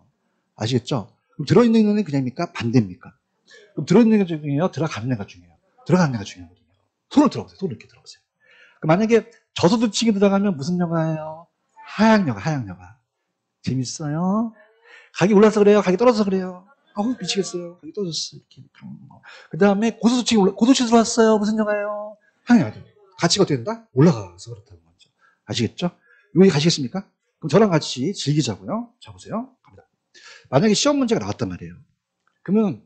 S1: 아시겠죠? 그럼 들어있는 애는 그냥입니까? 반대입니까? 그럼 들어있는 애가 중요해요? 들어가는 애가 중요해요? 들어가는 애가 중요하거든요. 손을 들어보세요. 손을 이렇게 들어보세요. 그럼 만약에 저소득층이 들어가면 무슨 영화예요? 하향영화, 하향영화. 재밌어요? 가격이 올라서 그래요? 가격이 떨어져서 그래요? 아우 미치겠어요. 가격이 떨어졌어. 이렇게. 그 다음에 고소득층이 고소득층 들어왔어요. 무슨 영화예요? 하향영화. 가치가 어떻게 된다? 올라가서 그렇다는 거죠. 아시겠죠? 여기 가시겠습니까? 그럼 저랑 같이 즐기자고요. 자 보세요. 갑니다. 만약에 시험 문제가 나왔단 말이에요. 그러면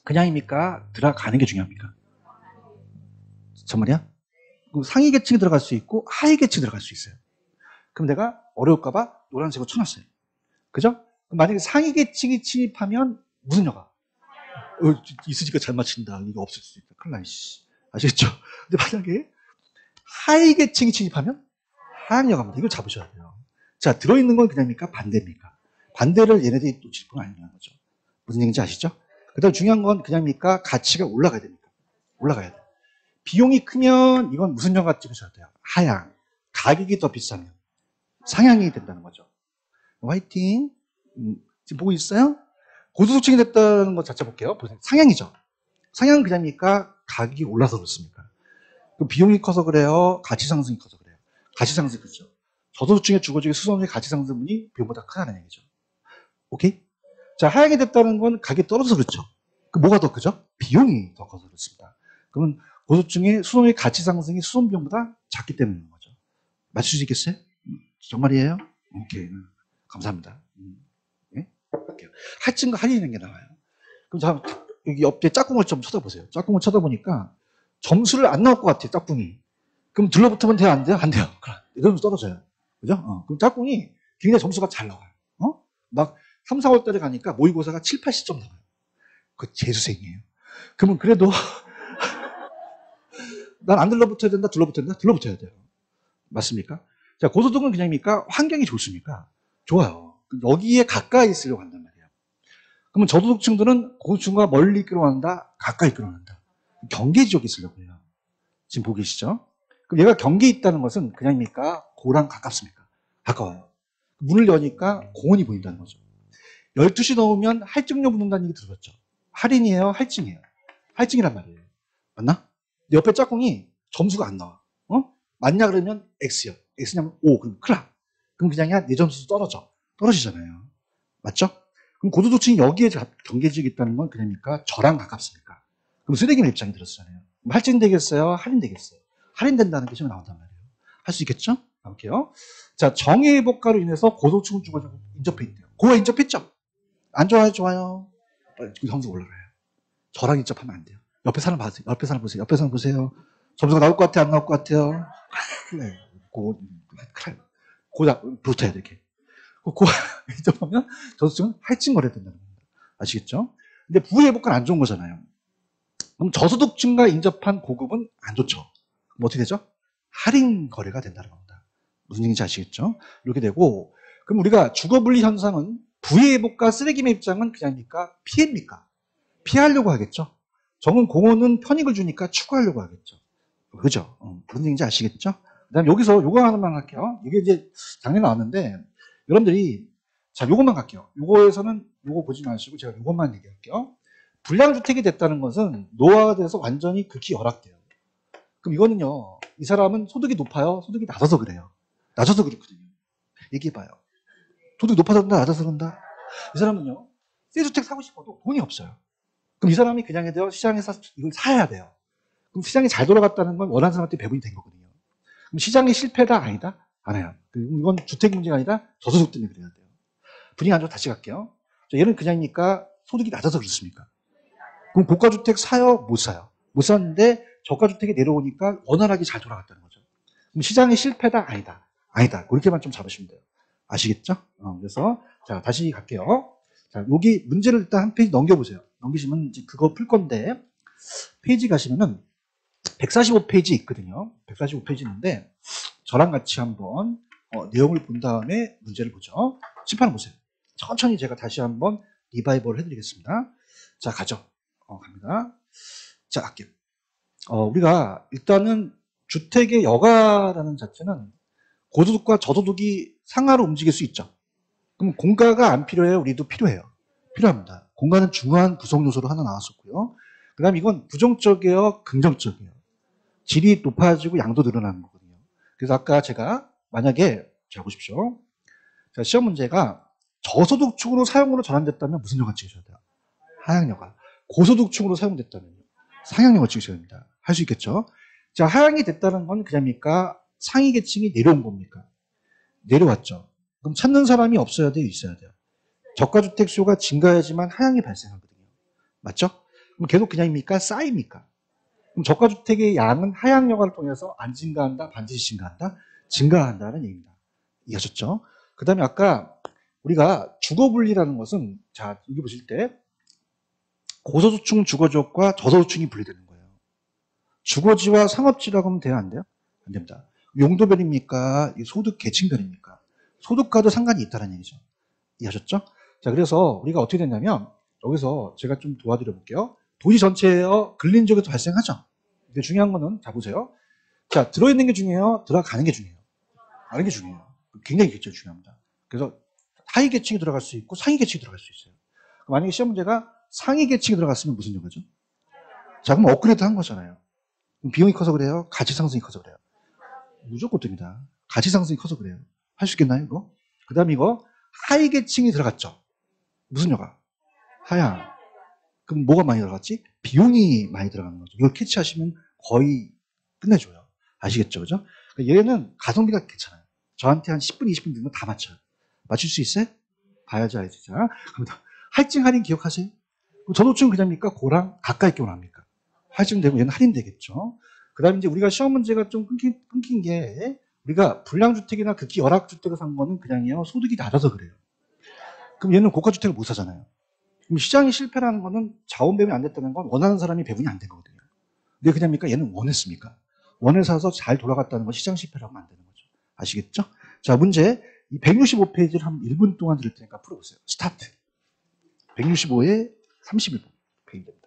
S1: 그냥입니까? 들어가는 게 중요합니까? 정말이야? 상위 계층이 들어갈 수 있고 하위 계층이 들어갈 수 있어요. 그럼 내가 어려울까봐 노란색으로 쳐놨어요. 그죠? 그럼 만약에 상위 계층이 침입하면 무슨 영화? 있으니까 잘 맞힌다. 이거 없을 수 있다. 큰일 나, 씨. 아시겠죠? 근데 만약에 하위 계층이 침입하면 하향 영화입니다. 이걸 잡으셔야 돼요. 자, 들어있는 건 그냥입니까? 반대입니까? 반대를 얘네들이 또 짚으면 아니라는 거죠. 무슨 얘기인지 아시죠? 그 다음 중요한 건 그냥입니까? 가치가 올라가야 됩니까? 올라가야 돼요. 비용이 크면 이건 무슨 영화 찍으셔야 돼요? 하향. 가격이 더 비싸면 상향이 된다는 거죠. 화이팅. 지금 보고 있어요? 고소득층이 됐다는 것 자체 볼게요. 보세요. 상향이죠. 상향은 그냥입니까? 가격이 올라서 그렇습니까? 비용이 커서 그래요? 가치 상승이 커서 그래요? 가치 상승이 크죠. 저소득층의 주거지의 수선의 가치 상승분이 비용보다 크다는 얘기죠. 오케이? 자, 하향이 됐다는 건 가격이 떨어져서 그렇죠. 뭐가 더 크죠? 비용이 더 커서 그렇습니다. 그러면 고소득층의 수선의 가치 상승이 수선 비용보다 작기 때문인 거죠. 맞출 수 있겠어요? 정말이에요? 오케이. 감사합니다. 네? 할게요. 할증과 할인이라는 게 나와요. 그럼 자, 여기 옆에 짝꿍을 좀 쳐다보세요. 짝꿍을 쳐다보니까 점수를 안 나올 것 같아요, 짝꿍이. 그럼 둘러붙으면 돼요, 안 돼요? 안 돼요. 이러면서 떨어져요. 그죠? 그럼 짝꿍이 굉장히 점수가 잘 나와요. 막 3, 4월 달에 가니까 모의고사가 7, 80점 나와요. 그 재수생이에요. 그러면 그래도 난 안 둘러붙어야 된다, 둘러붙어야 된다, 둘러붙어야 돼요. 맞습니까? 자, 고소득은 그냥입니까? 환경이 좋습니까? 좋아요. 여기에 가까이 있으려고 한단 말이에요. 그러면 저소득층들은 고소득층과 멀리 끌어간다, 가까이 끌어간다. 경계 지역에 있으려고 해요. 지금 보고 계시죠? 그럼 얘가 경계에 있다는 것은 그냥입니까? 고랑 가깝습니까? 가까워요. 문을 여니까 공원이 보인다는 거죠. 12시 넘으면 할증료 붙는다는 얘기 들으셨죠? 할인이에요? 할증이에요? 할증이란 말이에요. 맞나? 옆에 짝꿍이 점수가 안 나와. 맞냐 그러면 X요. X냐면 O. 그럼 큰일 나. 그럼 그냥이야 내 점수 떨어지잖아요. 맞죠? 그럼 고소득층이 여기에 경계지역이 있다는 건 그냥입니까? 저랑 가깝습니까? 그럼 쓰레기는 입장이 들었잖아요. 그럼 할증되겠어요? 할인되겠어요? 할인된다는 게 지금 나온단 말이에요. 할 수 있겠죠? 가볼게요. 자, 정의회복가로 인해서 고소득층 주거지가 인접해 있대요. 고가 인접했죠? 안 좋아요? 좋아요? 점수 올라가요. 저랑 인접하면 안 돼요. 옆에 사람 봐세요. 옆에 사람 보세요. 옆에 사람 보세요. 점수가 나올 것 같아요? 안 나올 것 같아요? 그래. 고작 붙어야 돼, 이렇게. 고가 인접하면 저소득층은 할증 거래 된다는 겁니다. 아시겠죠? 근데 부회복가는 안 좋은 거잖아요. 그럼 저소득층과 인접한 고급은 안 좋죠. 그럼 어떻게 되죠? 할인 거래가 된다는 겁니다. 무슨 얘기인지 아시겠죠? 이렇게 되고, 그럼 우리가 주거분리 현상은 부회복가 쓰레기의 입장은 그냥입니까? 피해입니까? 피하려고 하겠죠. 정은 공원은 편익을 주니까 추구하려고 하겠죠. 그죠? 무슨 얘기인지 아시겠죠? 그다음 여기서 요거 하나만 할게요. 이게 이제 작년에 나왔는데 여러분들이 자 요것만 갈게요. 요거에서는 요거 보지 마시고 제가 요것만 얘기할게요. 불량주택이 됐다는 것은 노화가 돼서 완전히 극히 열악돼요. 그럼 이거는요. 이 사람은 소득이 높아요? 소득이 낮아서 그래요? 낮아서 그렇거든요. 얘기해봐요. 소득이 높아서 그런다? 낮아서 그런다? 이 사람은요. 새 주택 사고 싶어도 돈이 없어요. 그럼 이 사람이 그냥 해도 시장에서 이걸 사야 돼요. 그럼 시장이 잘 돌아갔다는 건 원하는 사람한테 배분이 된 거거든요. 그럼 시장이 실패다? 아니다? 아니에요. 이건 주택 문제가 아니라 저소득 때문에 그래야 돼요. 분위기 안 좋아 다시 갈게요. 얘는 그냥이니까 소득이 낮아서 그렇습니까? 그럼 고가주택 사요? 못 사요. 못 샀는데 저가주택이 내려오니까 원활하게 잘 돌아갔다는 거죠. 그럼 시장이 실패다? 아니다. 아니다. 그렇게만 좀 잡으시면 돼요. 아시겠죠? 그래서 자 다시 갈게요. 자 여기 문제를 일단 한 페이지 넘겨보세요. 넘기시면 이제 그거 풀 건데 페이지 가시면은 145페이지 있거든요. 145페이지 있는데 저랑 같이 한번 내용을 본 다음에 문제를 보죠. 심판을 보세요. 천천히 제가 다시 한번 리바이벌 해드리겠습니다. 자 가죠. 갑니다. 자 할게요. 우리가 일단은 주택의 여가라는 자체는 고소득과 저소득이 상하로 움직일 수 있죠. 그럼 공가가 안 필요해요? 우리도 필요해요. 필요합니다. 공가는 중요한 구성 요소로 하나 나왔었고요. 그 다음 이건 부정적이에요? 긍정적이에요? 질이 높아지고 양도 늘어나는 거거든요. 그래서 아까 제가 만약에 자 보십시오. 자, 시험 문제가 저소득층으로 사용으로 전환됐다면 무슨 여가 찍으셔야 돼요? 하향여가. 고소득층으로 사용됐다면 상향여가 찍으셔야 됩니다. 할 수 있겠죠? 자, 하향이 됐다는 건 그냥입니까? 상위 계층이 내려온 겁니까? 내려왔죠. 그럼 찾는 사람이 없어야 돼요? 있어야 돼요? 저가주택 수요가 증가해야지만 하향이 발생하거든요. 맞죠? 그럼 계속 그냥입니까? 쌓입니까? 그럼 저가주택의 양은 하향 여가를 통해서 안 증가한다, 반드시 증가한다, 증가한다는 얘기입니다. 이해하셨죠? 그 다음에 아까 우리가 주거분리라는 것은 자 여기 보실 때 고소득층 주거지역과 저소득층이 분리되는 거예요. 주거지와 상업지라고 하면 돼요, 안 돼요? 안 됩니다. 용도별입니까? 소득 계층별입니까? 소득과도 상관이 있다는 얘기죠. 이해하셨죠? 자, 그래서 우리가 어떻게 됐냐면 여기서 제가 좀 도와드려 볼게요. 도시 전체에 근린 지역에도 발생하죠. 근데 중요한 거는 자 보세요. 자, 들어있는 게 중요해요? 들어가는 게 중요해요? 가는 게 중요해요. 굉장히 중요합니다. 그래서 하위 계층이 들어갈 수 있고 상위 계층이 들어갈 수 있어요. 만약에 시험 문제가 상위 계층이 들어갔으면 무슨 결과죠? 자, 그럼 업그레이드 한 거잖아요. 비용이 커서 그래요? 가치 상승이 커서 그래요? 무조건 뜹니다. 가치 상승이 커서 그래요. 할 수 있겠나요, 이거? 그 다음 이거 하위 계층이 들어갔죠. 무슨 여가? 하향. 그럼 뭐가 많이 들어갔지? 비용이 많이 들어가는 거죠. 이걸 캐치하시면 거의 끝내줘요. 아시겠죠? 그죠? 그러니까 얘는 가성비가 괜찮아요. 저한테 한 10분, 20분 되면 다 맞춰요. 맞출 수 있어요? 봐야죠, 알지? 자, 그럼 할증 할인 기억하세요? 저도층 그냥입니까? 고랑 가까이 끼워 납니까? 할증되고 얘는 할인되겠죠. 그 다음에 이제 우리가 시험 문제가 좀 끊긴 게 우리가 불량주택이나 극히 열악주택을 산 거는 그냥이요. 소득이 낮아서 그래요. 그럼 얘는 고가주택을 못 사잖아요. 그럼 시장이 실패라는 거는 자원 배분이 안 됐다는 건 원하는 사람이 배분이 안 된 거거든요. 근데 그냥입니까? 얘는 원했습니까? 원해서 잘 돌아갔다는 건 시장 실패라고 하면 안 되는 거죠. 아시겠죠? 자, 문제 이 165페이지를 한 1분 동안 드릴 테니까 풀어보세요. 스타트. 165에 31분 페이지입니다.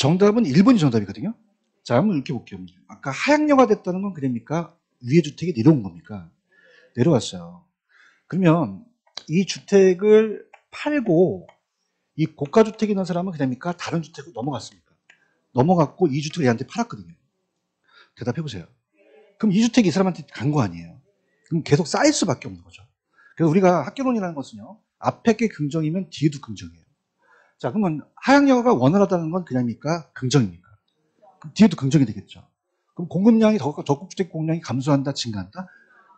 S1: 정답은 1번이 정답이거든요. 자, 한번 이렇게 볼게요. 아까 하향여가 됐다는 건 그럽니까? 위에 주택이 내려온 겁니까? 내려왔어요. 그러면 이 주택을 팔고 이 고가주택에 있는 사람은 그럽니까? 다른 주택으로 넘어갔습니까? 넘어갔고 이 주택을 얘한테 팔았거든요. 대답해보세요. 그럼 이 주택이 이 사람한테 간 거 아니에요? 그럼 계속 쌓일 수밖에 없는 거죠. 그래서 우리가 학교론이라는 것은요. 앞에 게 긍정이면 뒤에도 긍정이에요. 자, 그러면 하향여가가 원활하다는 건 그냥입니까? 긍정입니까? 그럼 뒤에도 긍정이 되겠죠. 그럼 공급량이 적국주택 공급량이 감소한다, 증가한다?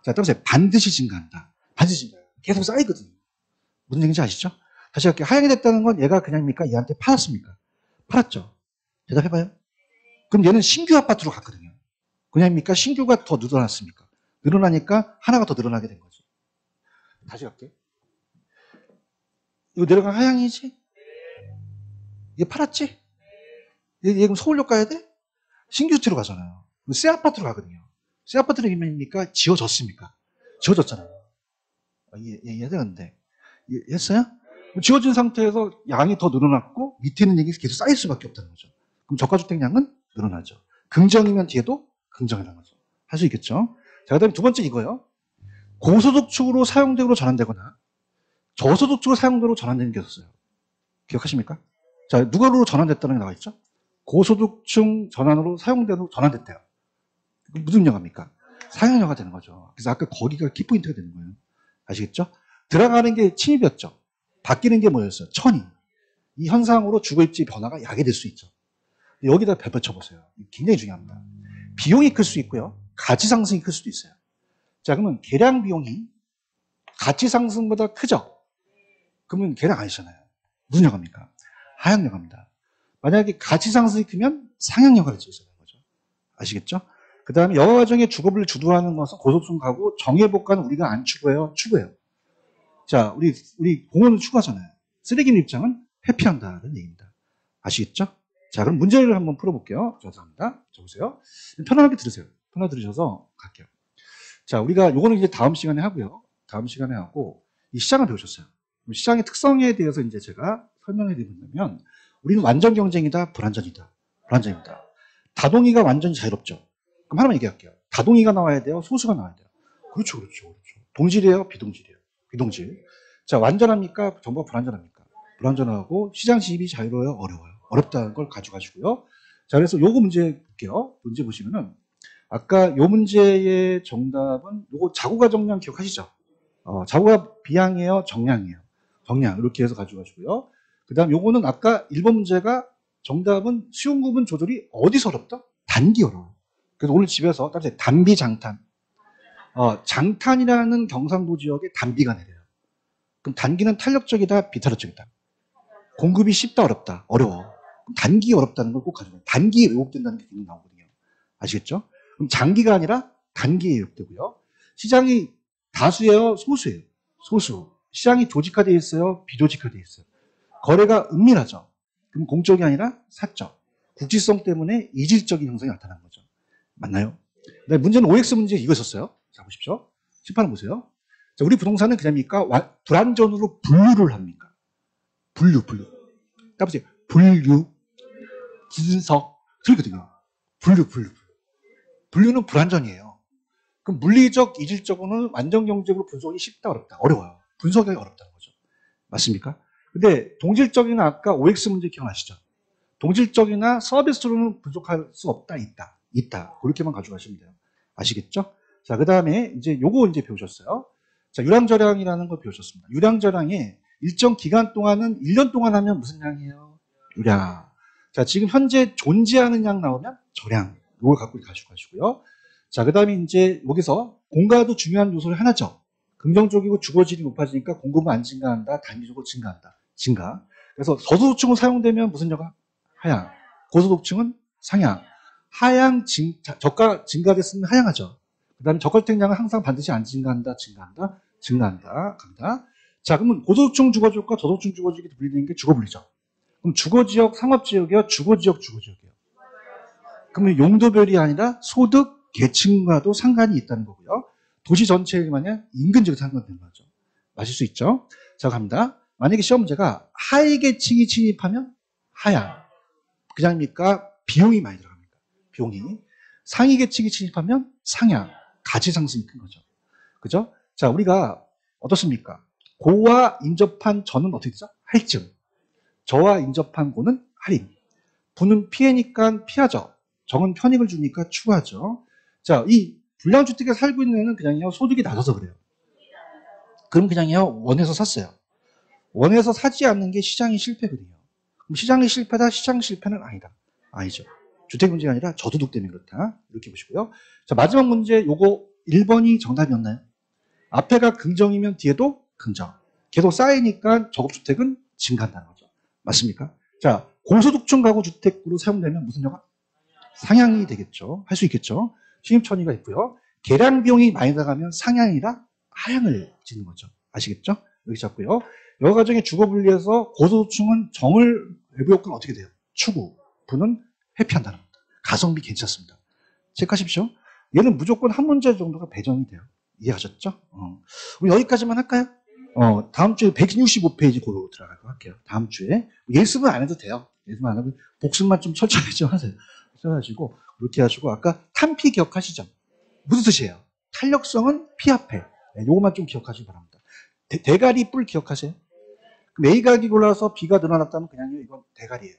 S1: 자, 따라서 반드시 증가한다. 반드시 증가해요. 계속 쌓이거든요. 무슨 얘기인지 아시죠? 다시 할게요. 하향이 됐다는 건 얘가 그냥입니까? 얘한테 팔았습니까? 팔았죠. 대답해봐요. 그럼 얘는 신규 아파트로 갔거든요. 그냥입니까? 신규가 더 늘어났습니까? 늘어나니까 하나가 더 늘어나게 된 거죠. 다시 갈게요. 이거 내려간 하향이지? 얘 팔았지? 얘 그럼 서울역 가야 돼? 신규 주택으로 가잖아요. 새 아파트로 가거든요. 새 아파트는 입니까? 지어졌습니까? 지어졌잖아요. 이해되는데. 했어요? 지어진 상태에서 양이 더 늘어났고 밑에 있는 얘기 계속 쌓일 수밖에 없다는 거죠. 그럼 저가주택량은 늘어나죠. 긍정이면 뒤에도 긍정이라는 거죠. 할 수 있겠죠? 자, 그 다음에 두 번째 이거예요. 고소득층으로 사용되고 전환되거나 저소득층으로 사용되고 전환되는 게 있었어요. 기억하십니까? 자, 누가로 전환됐다는 게 나와 있죠? 고소득층 전환으로 사용되고 전환됐대요. 무슨 영화입니까? 상향여가 되는 거죠. 그래서 아까 거기가 키포인트가 되는 거예요. 아시겠죠? 들어가는 게 침입이었죠. 바뀌는 게 뭐였어요? 천이. 이 현상으로 주거입지 변화가 야기될 수 있죠. 여기다 펼쳐보세요. 굉장히 중요합니다. 비용이 클 수 있고요. 가치 상승이 클 수도 있어요. 자, 그러면 계량 비용이 가치 상승보다 크죠? 그러면 계량 아니잖아요. 무슨 여가입니까? 하향여가입니다. 만약에 가치 상승이 크면 상향여가를 지어야 되는 거죠. 아시겠죠? 그 다음에 여가 과정의 주거비를 주도하는 것은 고소득층 가구, 정해복가는 우리가 안 추구해요? 추구해요. 자, 우리 공원을 추구하잖아요. 쓰레기는 입장은 회피한다는 얘기입니다. 아시겠죠? 자, 그럼 문제를 한번 풀어볼게요. 죄송합니다. 적으세요. 편안하게 들으세요. 편안하게 들으셔서 갈게요. 자, 우리가 요거는 이제 다음 시간에 하고요. 다음 시간에 하고 이 시장을 배우셨어요. 시장의 특성에 대해서 이제 제가 설명해 드리면 우리는 완전 경쟁이다, 불완전이다. 불완전입니다. 다동이가 완전히 자유롭죠. 그럼 하나만 얘기할게요. 다동이가 나와야 돼요? 소수가 나와야 돼요? 그렇죠. 동질이에요? 비동질이에요? 비동질. 자, 완전합니까? 정보가 불완전합니까? 불완전하고 시장 진입이 자유로워요? 어려워요? 어렵다는 걸 가져가시고요. 자, 그래서 요거 문제 볼게요. 문제 보시면은 아까 요 문제의 정답은 요거 자구가 정량 기억하시죠? 자구가 비양이에요? 정량이에요? 정량. 이렇게 해서 가져가시고요. 그 다음 요거는 아까 1번 문제가 정답은 수용 구분 조절이 어디서 어렵다? 단기 어려워요. 그래서 오늘 집에서 따라서 단비 장탄. 장탄이라는 경상도 지역에 단비가 내려요. 그럼 단기는 탄력적이다, 비탄력적이다. 공급이 쉽다, 어렵다, 어려워. 그럼 단기 어렵다는 걸 꼭 가져가요. 단기에 왜곡된다는 게 계속 나오거든요. 아시겠죠? 그럼 장기가 아니라 단기에 왜곡되고요. 시장이 다수예요, 소수예요? 소수. 시장이 조직화되어 있어요, 비조직화되어 있어요? 거래가 은밀하죠. 그럼 공적이 아니라 사적. 국지성 때문에 이질적인 형성이 나타나는 거죠. 맞나요? 네, 문제는 OX 문제 이거 있었어요. 자, 보십시오. 심판을 보세요. 자, 우리 부동산은 그냥입니까? 불완전으로 분류를 합니까? 분류. 따보세요. 분류, 분석. 그렇거든요. 분류. 분류는 불완전이에요. 그럼 물리적, 이질적으로는 완전 경제적으로 분석이 쉽다, 어렵다? 어려워요. 분석이 어렵다는 거죠. 맞습니까? 근데 동질적이나 아까 OX 문제 기억나시죠? 동질적이나 서비스로는 분석할 수 없다, 있다. 그렇게만 가져가시면 돼요. 아시겠죠? 자, 그 다음에 이제 요거 이제 배우셨어요. 자, 유량저량이라는 걸 배우셨습니다. 유량저량에 일정 기간 동안은 1년 동안 하면 무슨 양이에요? 유량. 자, 지금 현재 존재하는 양 나오면 저량. 이걸 갖고 가시고요. 자, 그 다음에 이제 여기서 공가도 중요한 요소를 하나죠. 긍정적이고 주거질이 높아지니까 공급은 안 증가한다. 단기적으로 증가한다. 증가. 그래서 저소득층으로 사용되면 무슨 여가? 하향. 고소득층은 상향. 하향, 저가 증가됐으면 하향하죠. 그 다음에 저가주택량은 항상 반드시 안 증가한다. 간다. 자, 그러면 고소득층 주거지역과 저소득층 주거지역이 분리되는 게 주거분리죠. 그럼 주거지역, 상업지역이요? 주거지역이요? 그러면 용도별이 아니라 소득, 계층과도 상관이 있다는 거고요. 도시 전체에 만약 인근지역에 상관되는 거죠. 맞을 수 있죠? 자, 갑니다. 만약에 시험 문제가 하위 계층이 침입하면 하향. 그냥입니까? 비용이 많이 들어갑니다. 비용이. 상위 계층이 침입하면 상향, 가치 상승이 큰 거죠. 그죠? 자, 우리가 어떻습니까? 고와 인접한 저는 어떻게 되죠? 할증. 저와 인접한 고는 할인. 부는 피해니까 피하죠. 정은 편익을 주니까 추구하죠. 자, 이 불량주택에 살고 있는 애는 그냥요, 소득이 낮아서 그래요. 그럼 그냥요, 원에서 샀어요. 원에서 사지 않는 게 시장이 실패거든요. 그럼 시장이 실패다, 시장 실패는 아니다. 아니죠. 주택 문제가 아니라 저소득 때문에 그렇다. 이렇게 보시고요. 자, 마지막 문제, 요거 1번이 정답이었나요? 앞에가 긍정이면 뒤에도 긍정. 계속 쌓이니까 저급주택은 증가한다는 거죠. 맞습니까? 자, 고소득층 가구 주택으로 사용되면 무슨 효과? 상향이 되겠죠. 할 수 있겠죠. 신입천의가 있고요. 계량 비용이 많이 나가면 상향이라 하향을 짓는 거죠. 아시겠죠? 여기 잡고요. 여러 가정의 주거 분리해서 고소득층은 정을 외부 요건은 어떻게 돼요? 추구, 부는 회피한다는 겁니다. 가성비 괜찮습니다. 체크하십시오. 얘는 무조건 한 문제 정도가 배정이 돼요. 이해하셨죠? 우리 여기까지만 할까요? 다음 주에 165페이지 고로 들어가도록 할게요. 다음 주에. 예습은 안 해도 돼요. 예습은 안 하고 복습만 좀 철저히 좀 하세요. 하시고 이렇게 하시고 아까 탄피 기억하시죠? 무슨 뜻이에요? 탄력성은 피 앞에. 네, 요것만 좀 기억하시기 바랍니다. 대가리 뿔 기억하세요? 그럼 A가 올라서 B가 늘어났다면 그냥요 이건 대가리예요.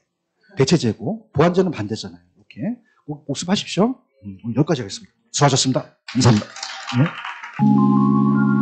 S1: 대체제고 보완제는 반대잖아요. 이렇게 복습하십시오. 오늘 여기까지 하겠습니다. 수고하셨습니다. 감사합니다. 네.